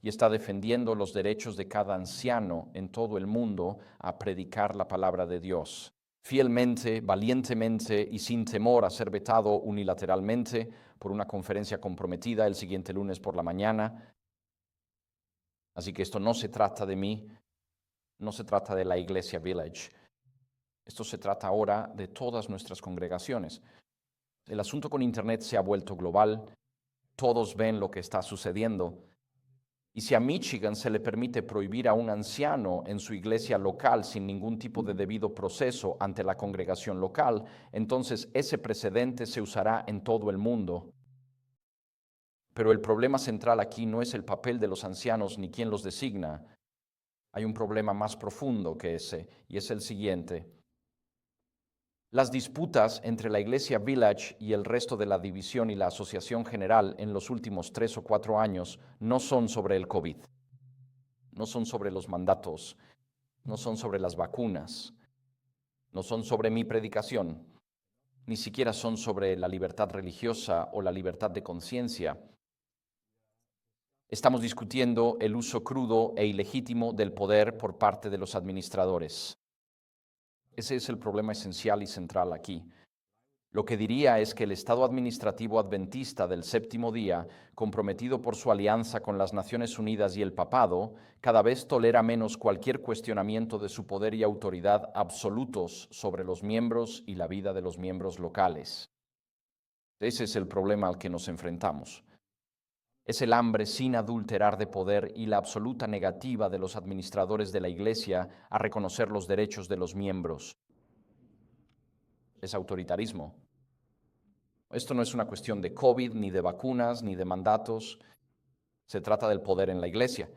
Speaker 1: y está defendiendo los derechos de cada anciano en todo el mundo a predicar la palabra de Dios. Fielmente, valientemente y sin temor a ser vetado unilateralmente por una conferencia comprometida el siguiente lunes por la mañana. Así que esto no se trata de mí, no se trata de la Iglesia Village. Esto se trata ahora de todas nuestras congregaciones. El asunto con Internet se ha vuelto global, todos ven lo que está sucediendo. Y si a Michigan se le permite prohibir a un anciano en su iglesia local sin ningún tipo de debido proceso ante la congregación local, entonces ese precedente se usará en todo el mundo. Pero el problema central aquí no es el papel de los ancianos ni quién los designa. Hay un problema más profundo que ese, y es el siguiente. Las disputas entre la Iglesia Village y el resto de la división y la asociación general en los últimos 3 o 4 años no son sobre el COVID, no son sobre los mandatos, no son sobre las vacunas, no son sobre mi predicación, ni siquiera son sobre la libertad religiosa o la libertad de conciencia. Estamos discutiendo el uso crudo e ilegítimo del poder por parte de los administradores. Ese es el problema esencial y central aquí. Lo que diría es que el Estado Administrativo Adventista del Séptimo Día, comprometido por su alianza con las Naciones Unidas y el Papado, cada vez tolera menos cualquier cuestionamiento de su poder y autoridad absolutos sobre los miembros y la vida de los miembros locales. Ese es el problema al que nos enfrentamos. Es el hambre sin adulterar de poder y la absoluta negativa de los administradores de la Iglesia a reconocer los derechos de los miembros. Es autoritarismo. Esto no es una cuestión de COVID, ni de vacunas, ni de mandatos. Se trata del poder en la Iglesia.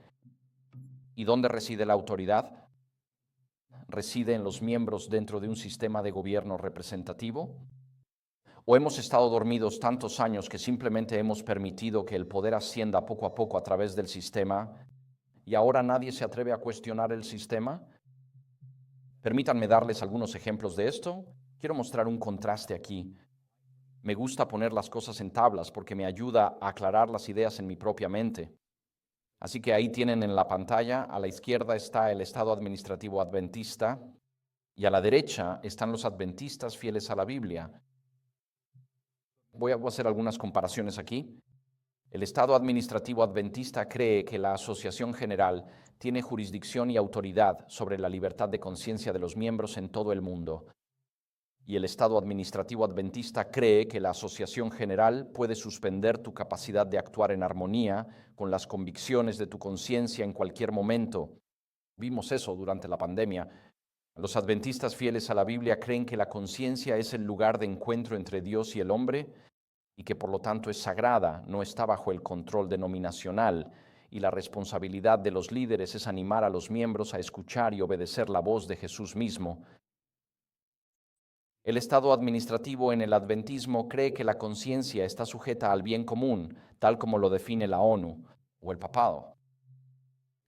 Speaker 1: ¿Y dónde reside la autoridad? ¿Reside en los miembros dentro de un sistema de gobierno representativo? ¿O hemos estado dormidos tantos años que simplemente hemos permitido que el poder ascienda poco a poco a través del sistema y ahora nadie se atreve a cuestionar el sistema? Permítanme darles algunos ejemplos de esto. Quiero mostrar un contraste aquí. Me gusta poner las cosas en tablas porque me ayuda a aclarar las ideas en mi propia mente. Así que ahí tienen en la pantalla, a la izquierda está el Estado Administrativo Adventista y a la derecha están los adventistas fieles a la Biblia. Voy a hacer algunas comparaciones aquí. El Estado Administrativo Adventista cree que la Asociación General tiene jurisdicción y autoridad sobre la libertad de conciencia de los miembros en todo el mundo. Y el Estado Administrativo Adventista cree que la Asociación General puede suspender tu capacidad de actuar en armonía con las convicciones de tu conciencia en cualquier momento. Vimos eso durante la pandemia. Los adventistas fieles a la Biblia creen que la conciencia es el lugar de encuentro entre Dios y el hombre y que por lo tanto es sagrada, no está bajo el control denominacional, y la responsabilidad de los líderes es animar a los miembros a escuchar y obedecer la voz de Jesús mismo. El Estado administrativo en el adventismo cree que la conciencia está sujeta al bien común, tal como lo define la ONU o el papado.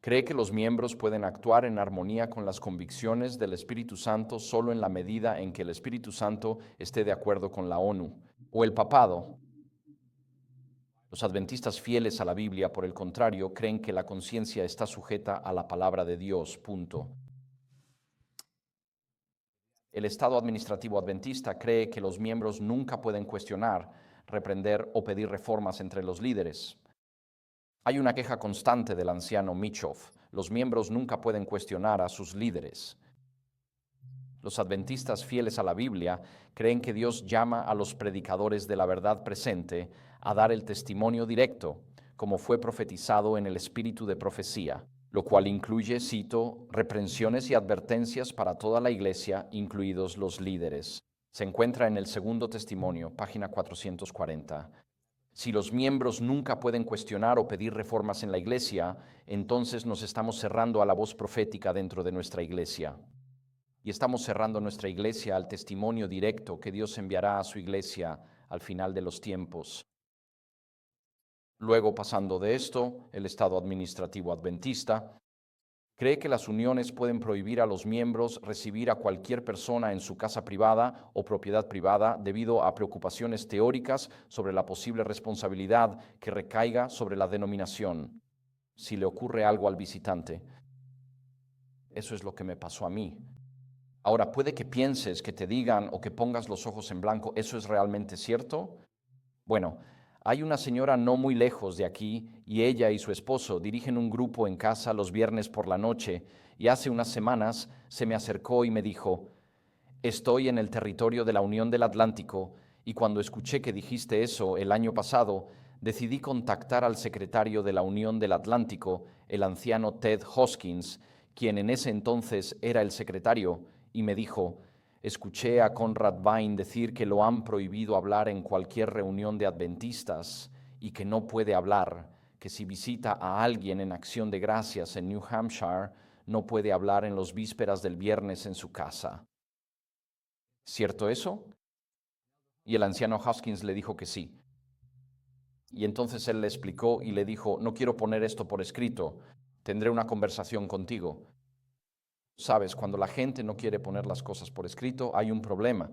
Speaker 1: Cree que los miembros pueden actuar en armonía con las convicciones del Espíritu Santo solo en la medida en que el Espíritu Santo esté de acuerdo con la ONU o el papado. Los adventistas fieles a la Biblia, por el contrario, creen que la conciencia está sujeta a la palabra de Dios. Punto. El Estado Administrativo Adventista cree que los miembros nunca pueden cuestionar, reprender o pedir reformas entre los líderes. Hay una queja constante del anciano Michoff. Los miembros nunca pueden cuestionar a sus líderes. Los adventistas fieles a la Biblia creen que Dios llama a los predicadores de la verdad presente a dar el testimonio directo, como fue profetizado en el espíritu de profecía, lo cual incluye, cito, reprensiones y advertencias para toda la iglesia, incluidos los líderes. Se encuentra en el Segundo Testimonio, página 440. Si los miembros nunca pueden cuestionar o pedir reformas en la iglesia, entonces nos estamos cerrando a la voz profética dentro de nuestra iglesia. Y estamos cerrando nuestra iglesia al testimonio directo que Dios enviará a su iglesia al final de los tiempos. Luego, pasando de esto, el Estado Administrativo Adventista cree que las uniones pueden prohibir a los miembros recibir a cualquier persona en su casa privada o propiedad privada debido a preocupaciones teóricas sobre la posible responsabilidad que recaiga sobre la denominación si le ocurre algo al visitante. Eso es lo que me pasó a mí. Ahora, puede que pienses, que te digan o que pongas los ojos en blanco, ¿eso es realmente cierto? Bueno, hay una señora no muy lejos de aquí y ella y su esposo dirigen un grupo en casa los viernes por la noche y hace unas semanas se me acercó y me dijo, estoy en el territorio de la Unión del Atlántico y cuando escuché que dijiste eso el año pasado, decidí contactar al secretario de la Unión del Atlántico, el anciano Ted Hoskins, quien en ese entonces era el secretario, y me dijo, escuché a Conrad Vine decir que lo han prohibido hablar en cualquier reunión de adventistas y que no puede hablar, que si visita a alguien en acción de gracias en New Hampshire, no puede hablar en las vísperas del viernes en su casa. ¿Cierto eso? Y el anciano Hoskins le dijo que sí. Y entonces él le explicó y le dijo, no quiero poner esto por escrito, tendré una conversación contigo. Sabes, cuando la gente no quiere poner las cosas por escrito, hay un problema.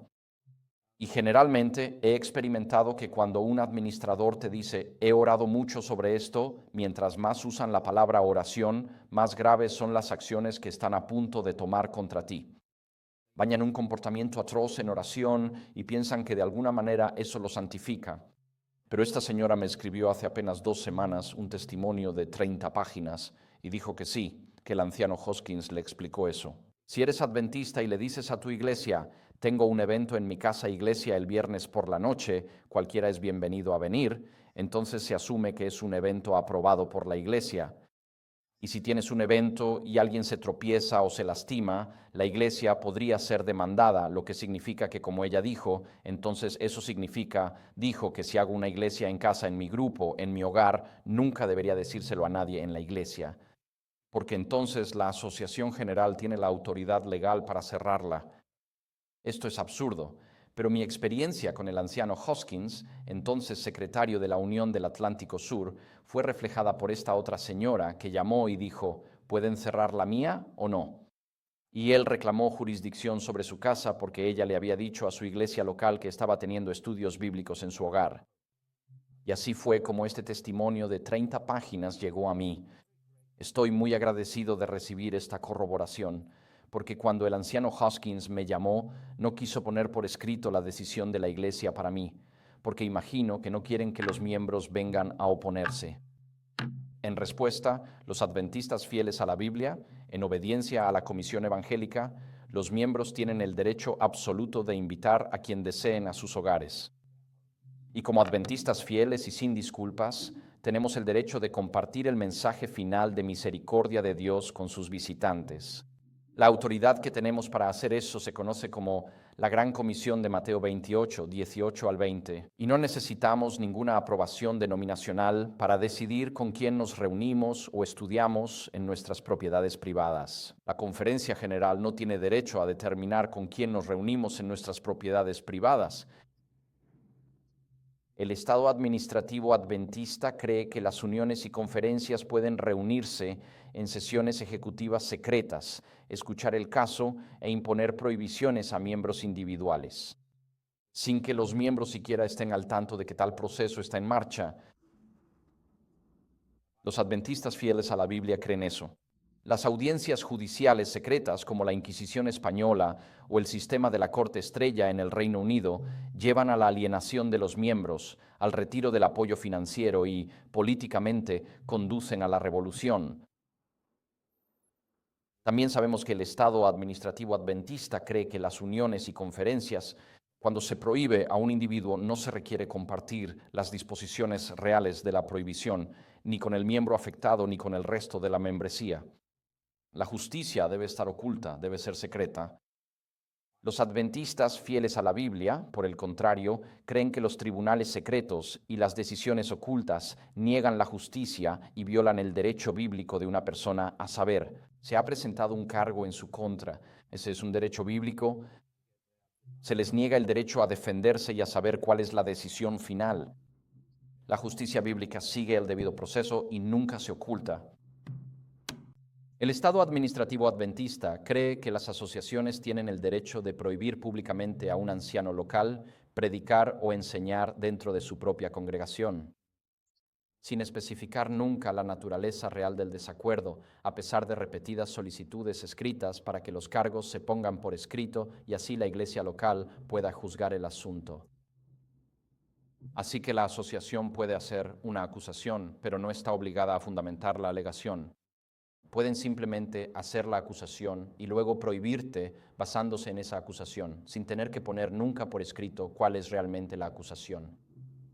Speaker 1: Y generalmente he experimentado que cuando un administrador te dice, he orado mucho sobre esto, mientras más usan la palabra oración, más graves son las acciones que están a punto de tomar contra ti. Bañan un comportamiento atroz en oración y piensan que de alguna manera eso lo santifica. Pero esta señora me escribió hace apenas 2 semanas un testimonio de 30 páginas y dijo que sí, que el anciano Hoskins le explicó eso. Si eres adventista y le dices a tu iglesia, tengo un evento en mi casa iglesia el viernes por la noche, cualquiera es bienvenido a venir, entonces se asume que es un evento aprobado por la iglesia. Y si tienes un evento y alguien se tropieza o se lastima, la iglesia podría ser demandada, lo que significa que, como ella dijo, entonces eso significa, dijo que si hago una iglesia en casa, en mi grupo, en mi hogar, nunca debería decírselo a nadie en la iglesia, porque entonces la Asociación General tiene la autoridad legal para cerrarla. Esto es absurdo, pero mi experiencia con el anciano Hoskins, entonces secretario de la Unión del Atlántico Sur, fue reflejada por esta otra señora que llamó y dijo, ¿pueden cerrar la mía o no? Y él reclamó jurisdicción sobre su casa porque ella le había dicho a su iglesia local que estaba teniendo estudios bíblicos en su hogar. Y así fue como este testimonio de 30 páginas llegó a mí. Estoy muy agradecido de recibir esta corroboración, porque cuando el anciano Hoskins me llamó, no quiso poner por escrito la decisión de la iglesia para mí, porque imagino que no quieren que los miembros vengan a oponerse. En respuesta, los adventistas fieles a la Biblia, en obediencia a la Comisión Evangélica, los miembros tienen el derecho absoluto de invitar a quien deseen a sus hogares. Y como adventistas fieles y sin disculpas, tenemos el derecho de compartir el mensaje final de misericordia de Dios con sus visitantes. La autoridad que tenemos para hacer eso se conoce como la Gran Comisión de Mateo 28, 18 al 20, y no necesitamos ninguna aprobación denominacional para decidir con quién nos reunimos o estudiamos en nuestras propiedades privadas. La Conferencia General no tiene derecho a determinar con quién nos reunimos en nuestras propiedades privadas. El Estado administrativo adventista cree que las uniones y conferencias pueden reunirse en sesiones ejecutivas secretas, escuchar el caso e imponer prohibiciones a miembros individuales, sin que los miembros siquiera estén al tanto de que tal proceso está en marcha. Los adventistas fieles a la Biblia creen eso. Las audiencias judiciales secretas, como la Inquisición española o el sistema de la Corte Estrella en el Reino Unido, llevan a la alienación de los miembros, al retiro del apoyo financiero y, políticamente, conducen a la revolución. También sabemos que el Estado administrativo adventista cree que las uniones y conferencias, cuando se prohíbe a un individuo, no se requiere compartir las disposiciones reales de la prohibición, ni con el miembro afectado ni con el resto de la membresía. La justicia debe estar oculta, debe ser secreta. Los adventistas fieles a la Biblia, por el contrario, creen que los tribunales secretos y las decisiones ocultas niegan la justicia y violan el derecho bíblico de una persona a saber. Se ha presentado un cargo en su contra. Ese es un derecho bíblico. Se les niega el derecho a defenderse y a saber cuál es la decisión final. La justicia bíblica sigue el debido proceso y nunca se oculta. El Estado administrativo adventista cree que las asociaciones tienen el derecho de prohibir públicamente a un anciano local predicar o enseñar dentro de su propia congregación, sin especificar nunca la naturaleza real del desacuerdo, a pesar de repetidas solicitudes escritas para que los cargos se pongan por escrito y así la iglesia local pueda juzgar el asunto. Así que la asociación puede hacer una acusación, pero no está obligada a fundamentar la alegación. Pueden simplemente hacer la acusación y luego prohibirte basándose en esa acusación, sin tener que poner nunca por escrito cuál es realmente la acusación.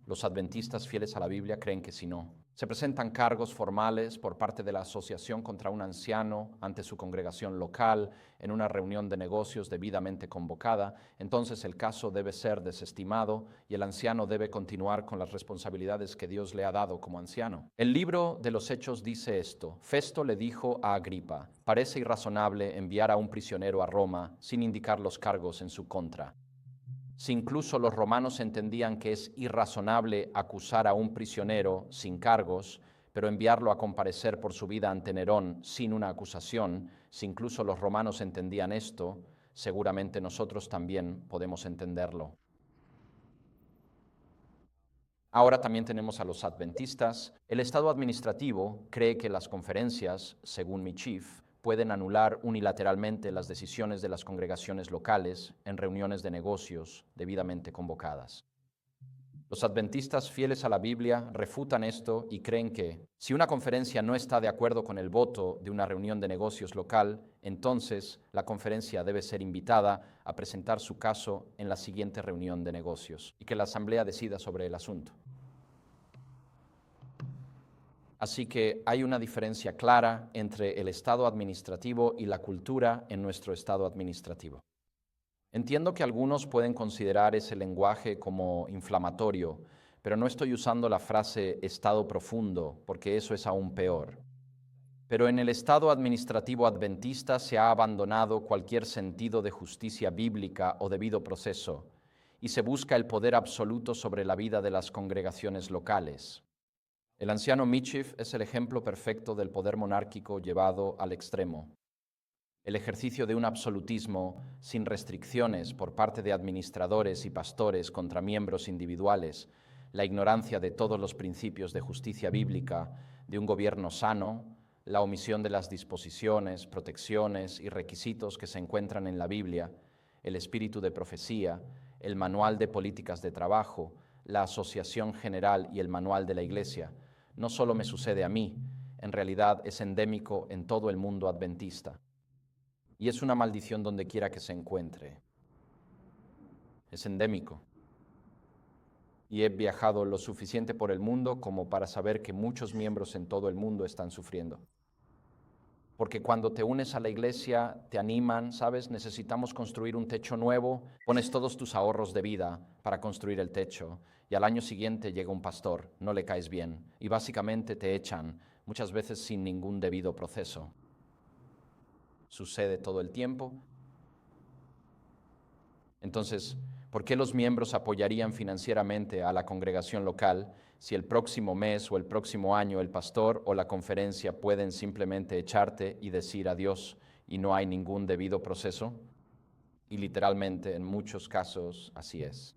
Speaker 1: Los adventistas fieles a la Biblia creen que si no. Se presentan cargos formales por parte de la asociación contra un anciano ante su congregación local en una reunión de negocios debidamente convocada, entonces el caso debe ser desestimado y el anciano debe continuar con las responsabilidades que Dios le ha dado como anciano. El libro de los Hechos dice esto: Festo le dijo a Agripa: parece irrazonable enviar a un prisionero a Roma sin indicar los cargos en su contra. Si incluso los romanos entendían que es irrazonable acusar a un prisionero sin cargos, pero enviarlo a comparecer por su vida ante Nerón sin una acusación, si incluso los romanos entendían esto, seguramente nosotros también podemos entenderlo. Ahora también tenemos a los adventistas. El Estado administrativo cree que las conferencias, según mi chief, pueden anular unilateralmente las decisiones de las congregaciones locales en reuniones de negocios debidamente convocadas. Los adventistas fieles a la Biblia refutan esto y creen que si una conferencia no está de acuerdo con el voto de una reunión de negocios local, entonces la conferencia debe ser invitada a presentar su caso en la siguiente reunión de negocios y que la asamblea decida sobre el asunto. Así que hay una diferencia clara entre el Estado administrativo y la cultura en nuestro Estado administrativo. Entiendo que algunos pueden considerar ese lenguaje como inflamatorio, pero no estoy usando la frase Estado profundo, porque eso es aún peor. Pero en el Estado administrativo adventista se ha abandonado cualquier sentido de justicia bíblica o debido proceso, y se busca el poder absoluto sobre la vida de las congregaciones locales. El anciano Michif es el ejemplo perfecto del poder monárquico llevado al extremo. El ejercicio de un absolutismo sin restricciones por parte de administradores y pastores contra miembros individuales, la ignorancia de todos los principios de justicia bíblica, de un gobierno sano, la omisión de las disposiciones, protecciones y requisitos que se encuentran en la Biblia, el espíritu de profecía, el manual de políticas de trabajo, la Asociación General y el Manual de la Iglesia. No solo me sucede a mí, en realidad es endémico en todo el mundo adventista. Y es una maldición donde quiera que se encuentre. Es endémico. Y he viajado lo suficiente por el mundo como para saber que muchos miembros en todo el mundo están sufriendo. Porque cuando te unes a la iglesia, te animan, ¿sabes? Necesitamos construir un techo nuevo, pones todos tus ahorros de vida para construir el techo y al año siguiente llega un pastor, no le caes bien y básicamente te echan, muchas veces sin ningún debido proceso. Sucede todo el tiempo. Entonces, ¿por qué los miembros apoyarían financieramente a la congregación local si el próximo mes o el próximo año el pastor o la conferencia pueden simplemente echarte y decir adiós y no hay ningún debido proceso? Y literalmente en muchos casos así es.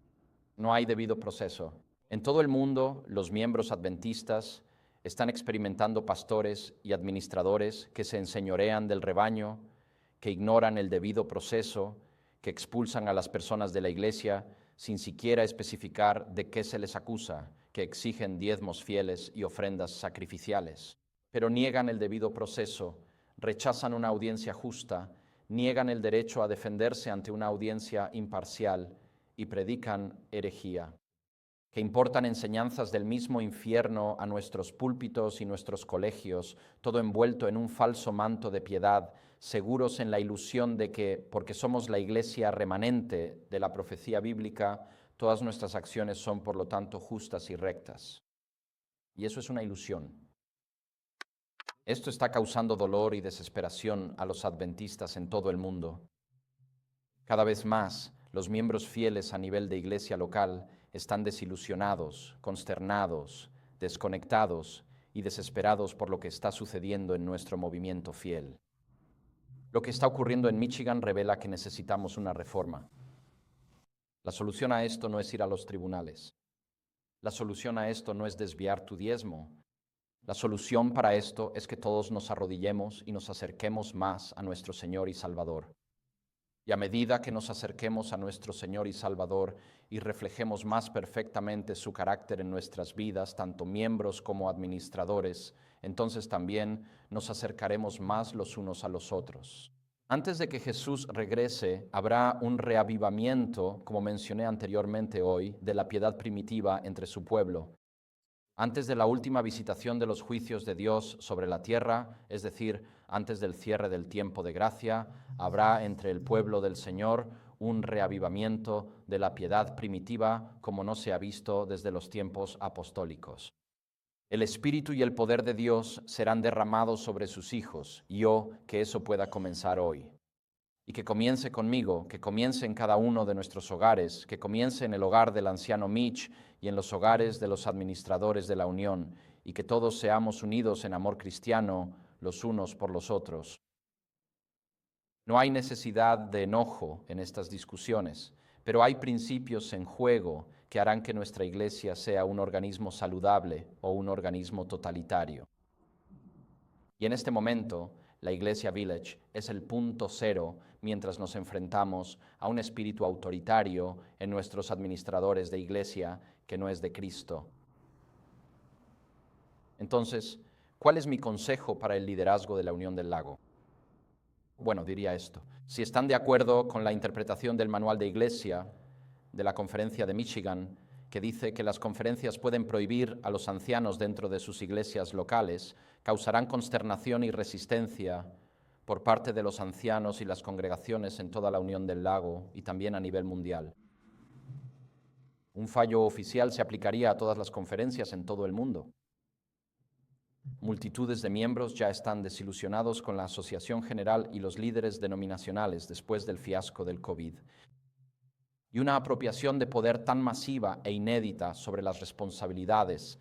Speaker 1: No hay debido proceso. En todo el mundo, los miembros adventistas están experimentando pastores y administradores que se enseñorean del rebaño, que ignoran el debido proceso, que expulsan a las personas de la iglesia sin siquiera especificar de qué se les acusa, que exigen diezmos fieles y ofrendas sacrificiales. Pero niegan el debido proceso, rechazan una audiencia justa, niegan el derecho a defenderse ante una audiencia imparcial y predican herejía. Que importan enseñanzas del mismo infierno a nuestros púlpitos y nuestros colegios, todo envuelto en un falso manto de piedad, seguros en la ilusión de que, porque somos la iglesia remanente de la profecía bíblica, todas nuestras acciones son por lo tanto justas y rectas. Y eso es una ilusión. Esto está causando dolor y desesperación a los adventistas en todo el mundo. Cada vez más, los miembros fieles a nivel de iglesia local están desilusionados, consternados, desconectados y desesperados por lo que está sucediendo en nuestro movimiento fiel. Lo que está ocurriendo en Michigan revela que necesitamos una reforma. La solución a esto no es ir a los tribunales. La solución a esto no es desviar tu diezmo. La solución para esto es que todos nos arrodillemos y nos acerquemos más a nuestro Señor y Salvador. Y a medida que nos acerquemos a nuestro Señor y Salvador y reflejemos más perfectamente su carácter en nuestras vidas, tanto miembros como administradores, entonces también nos acercaremos más los unos a los otros. Antes de que Jesús regrese, habrá un reavivamiento, como mencioné anteriormente hoy, de la piedad primitiva entre su pueblo. Antes de la última visitación de los juicios de Dios sobre la tierra, es decir, antes del cierre del tiempo de gracia, habrá entre el pueblo del Señor un reavivamiento de la piedad primitiva como no se ha visto desde los tiempos apostólicos. El Espíritu y el poder de Dios serán derramados sobre sus hijos, y que eso pueda comenzar hoy. Y que comience conmigo, que comience en cada uno de nuestros hogares, que comience en el hogar del anciano Mitch y en los hogares de los administradores de la Unión, y que todos seamos unidos en amor cristiano los unos por los otros. No hay necesidad de enojo en estas discusiones, pero hay principios en juego que harán que nuestra iglesia sea un organismo saludable o un organismo totalitario. Y en este momento, la Iglesia Village es el punto cero mientras nos enfrentamos a un espíritu autoritario en nuestros administradores de iglesia que no es de Cristo. Entonces, ¿cuál es mi consejo para el liderazgo de la Unión del Lago? Bueno, diría esto. Si están de acuerdo con la interpretación del manual de iglesia de la Conferencia de Michigan, que dice que las conferencias pueden prohibir a los ancianos dentro de sus iglesias locales, causarán consternación y resistencia por parte de los ancianos y las congregaciones en toda la Unión del Lago y también a nivel mundial. Un fallo oficial se aplicaría a todas las conferencias en todo el mundo. Multitudes de miembros ya están desilusionados con la Asociación General y los líderes denominacionales después del fiasco del COVID. Y una apropiación de poder tan masiva e inédita sobre las responsabilidades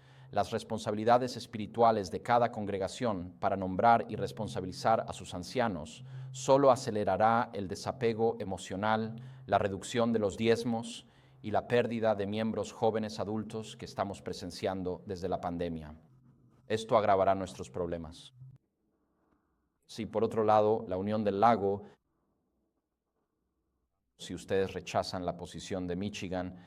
Speaker 1: espirituales de cada congregación para nombrar y responsabilizar a sus ancianos, solo acelerará el desapego emocional, la reducción de los diezmos y la pérdida de miembros jóvenes adultos que estamos presenciando desde la pandemia. Esto agravará nuestros problemas. Si por otro lado, la Unión del Lago, si ustedes rechazan la posición de Michigan,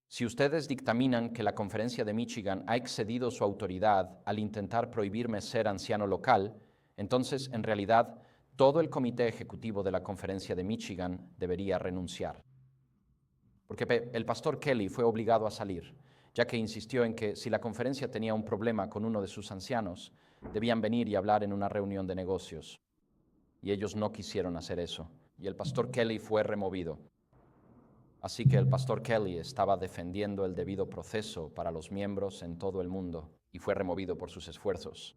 Speaker 1: Si ustedes dictaminan que la Conferencia de Michigan ha excedido su autoridad al intentar prohibirme ser anciano local, entonces, en realidad, todo el comité ejecutivo de la Conferencia de Michigan debería renunciar. Porque el pastor Kelly fue obligado a salir, ya que insistió en que si la conferencia tenía un problema con uno de sus ancianos, debían venir y hablar en una reunión de negocios. Y ellos no quisieron hacer eso, y el pastor Kelly fue removido. Así que el pastor Kelly estaba defendiendo el debido proceso para los miembros en todo el mundo y fue removido por sus esfuerzos.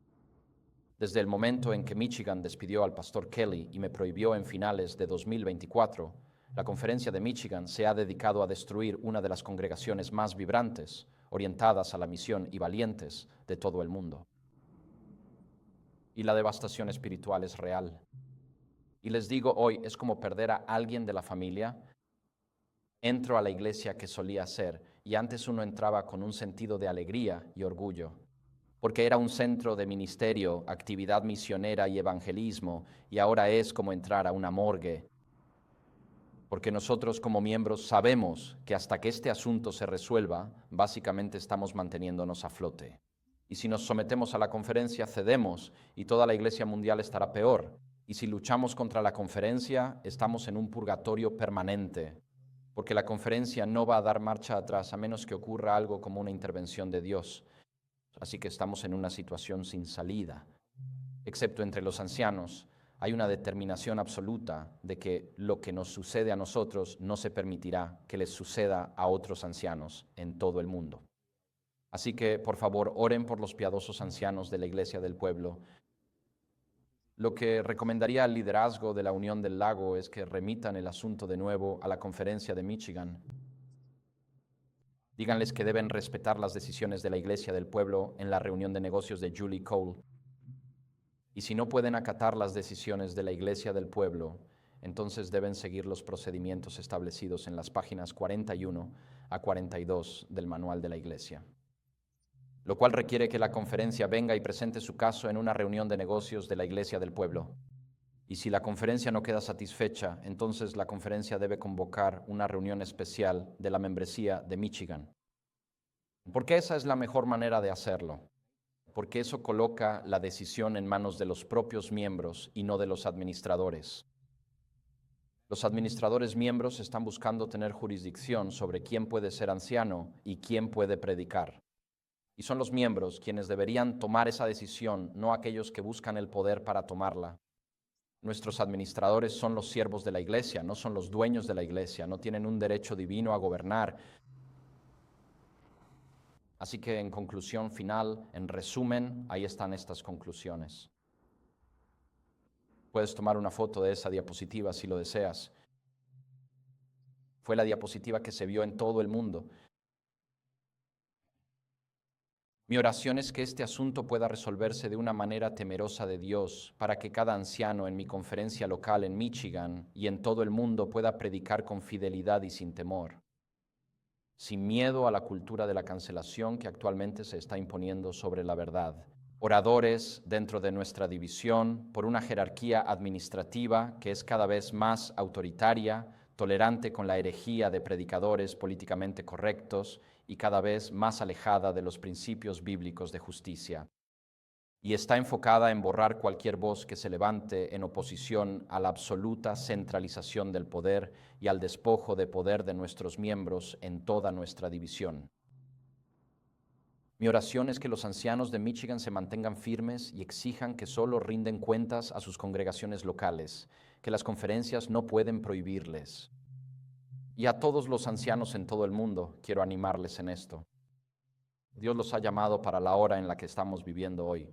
Speaker 1: Desde el momento en que Michigan despidió al pastor Kelly y me prohibió en finales de 2024, la Conferencia de Michigan se ha dedicado a destruir una de las congregaciones más vibrantes, orientadas a la misión y valientes de todo el mundo. Y la devastación espiritual es real. Y les digo hoy, es como perder a alguien de la familia. Entro a la iglesia que solía ser, y antes uno entraba con un sentido de alegría y orgullo, porque era un centro de ministerio, actividad misionera y evangelismo, y ahora es como entrar a una morgue, porque nosotros como miembros sabemos que hasta que este asunto se resuelva, básicamente estamos manteniéndonos a flote. Y si nos sometemos a la conferencia, cedemos, y toda la iglesia mundial estará peor. Y si luchamos contra la conferencia, estamos en un purgatorio permanente, porque la conferencia no va a dar marcha atrás a menos que ocurra algo como una intervención de Dios. Así que estamos en una situación sin salida. Excepto entre los ancianos, hay una determinación absoluta de que lo que nos sucede a nosotros no se permitirá que les suceda a otros ancianos en todo el mundo. Así que, por favor, oren por los piadosos ancianos de la Iglesia del Pueblo. Lo que recomendaría al liderazgo de la Unión del Lago es que remitan el asunto de nuevo a la Conferencia de Michigan. Díganles que deben respetar las decisiones de la Iglesia del Pueblo en la reunión de negocios de Julie Cole. Y si no pueden acatar las decisiones de la Iglesia del Pueblo, entonces deben seguir los procedimientos establecidos en las páginas 41 a 42 del Manual de la Iglesia, lo cual requiere que la conferencia venga y presente su caso en una reunión de negocios de la Iglesia del Pueblo. Y si la conferencia no queda satisfecha, entonces la conferencia debe convocar una reunión especial de la membresía de Michigan. Porque esa es la mejor manera de hacerlo, porque eso coloca la decisión en manos de los propios miembros y no de los administradores. Los administradores miembros están buscando tener jurisdicción sobre quién puede ser anciano y quién puede predicar. Y son los miembros quienes deberían tomar esa decisión, no aquellos que buscan el poder para tomarla. Nuestros administradores son los siervos de la iglesia, no son los dueños de la iglesia, no tienen un derecho divino a gobernar. Así que en conclusión final, en resumen, ahí están estas conclusiones. Puedes tomar una foto de esa diapositiva si lo deseas. Fue la diapositiva que se vio en todo el mundo. Mi oración es que este asunto pueda resolverse de una manera temerosa de Dios, para que cada anciano en mi conferencia local en Michigan y en todo el mundo pueda predicar con fidelidad y sin temor, sin miedo a la cultura de la cancelación que actualmente se está imponiendo sobre la verdad. Oradores dentro de nuestra división, por una jerarquía administrativa que es cada vez más autoritaria, tolerante con la herejía de predicadores políticamente correctos y cada vez más alejada de los principios bíblicos de justicia. Y está enfocada en borrar cualquier voz que se levante en oposición a la absoluta centralización del poder y al despojo de poder de nuestros miembros en toda nuestra división. Mi oración es que los ancianos de Michigan se mantengan firmes y exijan que solo rinden cuentas a sus congregaciones locales, que las conferencias no pueden prohibirles. Y a todos los ancianos en todo el mundo quiero animarles en esto. Dios los ha llamado para la hora en la que estamos viviendo hoy.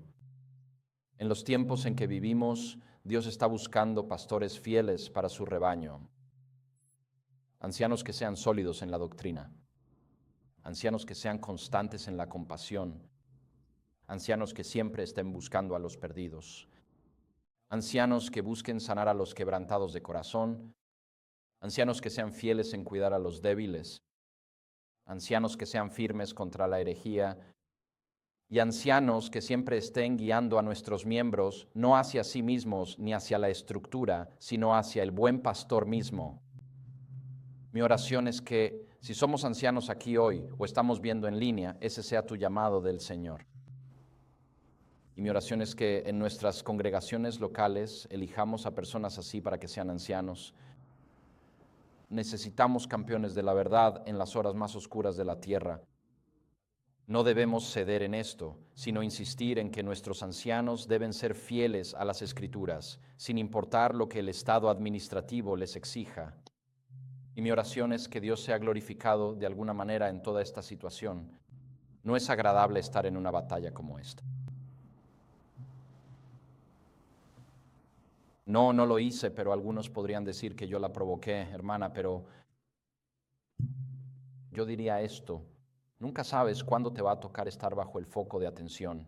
Speaker 1: En los tiempos en que vivimos, Dios está buscando pastores fieles para su rebaño. Ancianos que sean sólidos en la doctrina. Ancianos que sean constantes en la compasión. Ancianos que siempre estén buscando a los perdidos. Ancianos que busquen sanar a los quebrantados de corazón. Ancianos que sean fieles en cuidar a los débiles. Ancianos que sean firmes contra la herejía. Y ancianos que siempre estén guiando a nuestros miembros, no hacia sí mismos ni hacia la estructura, sino hacia el buen pastor mismo. Mi oración es que Si somos ancianos aquí hoy o estamos viendo en línea, ese sea tu llamado del Señor. Y mi oración es que en nuestras congregaciones locales elijamos a personas así para que sean ancianos. Necesitamos campeones de la verdad en las horas más oscuras de la tierra. No debemos ceder en esto, sino insistir en que nuestros ancianos deben ser fieles a las Escrituras, sin importar lo que el Estado administrativo les exija. Y mi oración es que Dios sea glorificado de alguna manera en toda esta situación. No es agradable estar en una batalla como esta. No lo hice, pero algunos podrían decir que yo la provoqué, hermana, pero yo diría esto: nunca sabes cuándo te va a tocar estar bajo el foco de atención.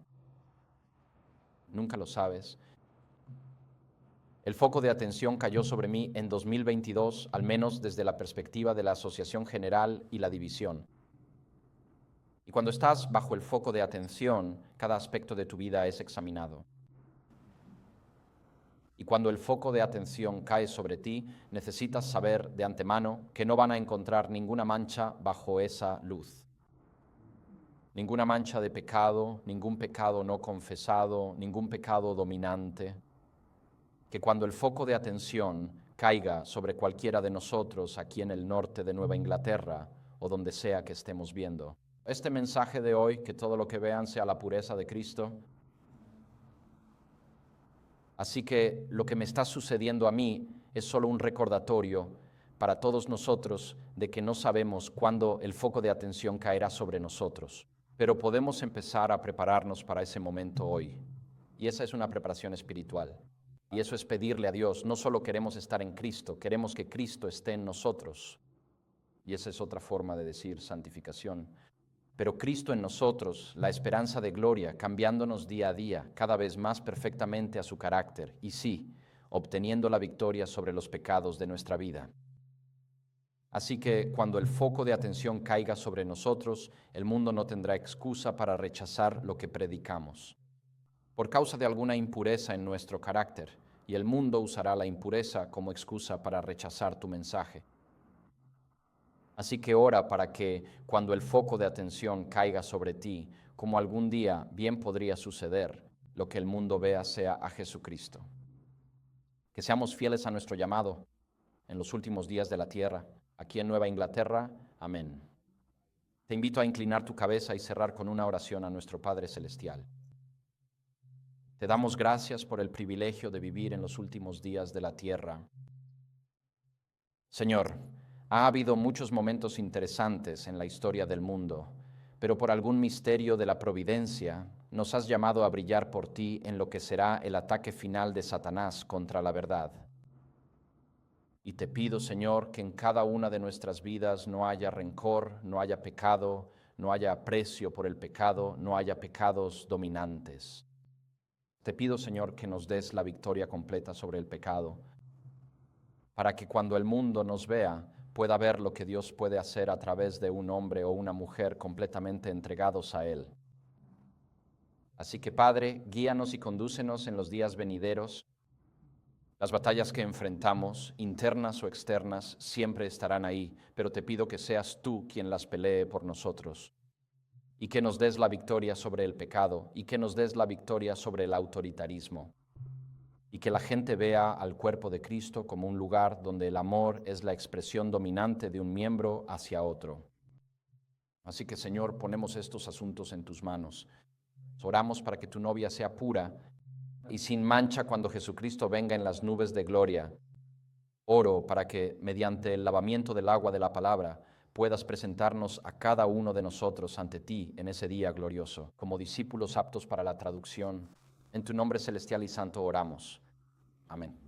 Speaker 1: Nunca lo sabes. El foco de atención cayó sobre mí en 2022, al menos desde la perspectiva de la Asociación General y la División. Y cuando estás bajo el foco de atención, cada aspecto de tu vida es examinado. Y cuando el foco de atención cae sobre ti, necesitas saber de antemano que no van a encontrar ninguna mancha bajo esa luz. Ninguna mancha de pecado, ningún pecado no confesado, ningún pecado dominante. Que cuando el foco de atención caiga sobre cualquiera de nosotros aquí en el norte de Nueva Inglaterra o donde sea que estemos viendo, este mensaje de hoy, que todo lo que vean sea la pureza de Cristo. Así que lo que me está sucediendo a mí es solo un recordatorio para todos nosotros de que no sabemos cuándo el foco de atención caerá sobre nosotros, pero podemos empezar a prepararnos para ese momento hoy. Y esa es una preparación espiritual. Y eso es pedirle a Dios. No solo queremos estar en Cristo, queremos que Cristo esté en nosotros. Y esa es otra forma de decir santificación. Pero Cristo en nosotros, la esperanza de gloria, cambiándonos día a día, cada vez más perfectamente a su carácter, y sí, obteniendo la victoria sobre los pecados de nuestra vida. Así que cuando el foco de atención caiga sobre nosotros, el mundo no tendrá excusa para rechazar lo que predicamos, por causa de alguna impureza en nuestro carácter, y el mundo usará la impureza como excusa para rechazar tu mensaje. Así que ora para que cuando el foco de atención caiga sobre ti, como algún día bien podría suceder, lo que el mundo vea sea a Jesucristo. Que seamos fieles a nuestro llamado en los últimos días de la tierra, aquí en Nueva Inglaterra. Amén. Te invito a inclinar tu cabeza y cerrar con una oración a nuestro Padre Celestial. Te damos gracias por el privilegio de vivir en los últimos días de la tierra. Señor, ha habido muchos momentos interesantes en la historia del mundo, pero por algún misterio de la providencia nos has llamado a brillar por ti en lo que será el ataque final de Satanás contra la verdad. Y te pido, Señor, que en cada una de nuestras vidas no haya rencor, no haya pecado, no haya aprecio por el pecado, no haya pecados dominantes. Te pido, Señor, que nos des la victoria completa sobre el pecado, para que cuando el mundo nos vea, pueda ver lo que Dios puede hacer a través de un hombre o una mujer completamente entregados a Él. Así que, Padre, guíanos y condúcenos en los días venideros. Las batallas que enfrentamos, internas o externas, siempre estarán ahí, pero te pido que seas tú quien las pelee por nosotros, y que nos des la victoria sobre el pecado, y que nos des la victoria sobre el autoritarismo, y que la gente vea al cuerpo de Cristo como un lugar donde el amor es la expresión dominante de un miembro hacia otro. Así que, Señor, ponemos estos asuntos en tus manos. Oramos para que tu novia sea pura y sin mancha cuando Jesucristo venga en las nubes de gloria. Oro para que, mediante el lavamiento del agua de la palabra, puedas presentarnos a cada uno de nosotros ante ti en ese día glorioso, como discípulos aptos para la traducción. En tu nombre celestial y santo oramos. Amén.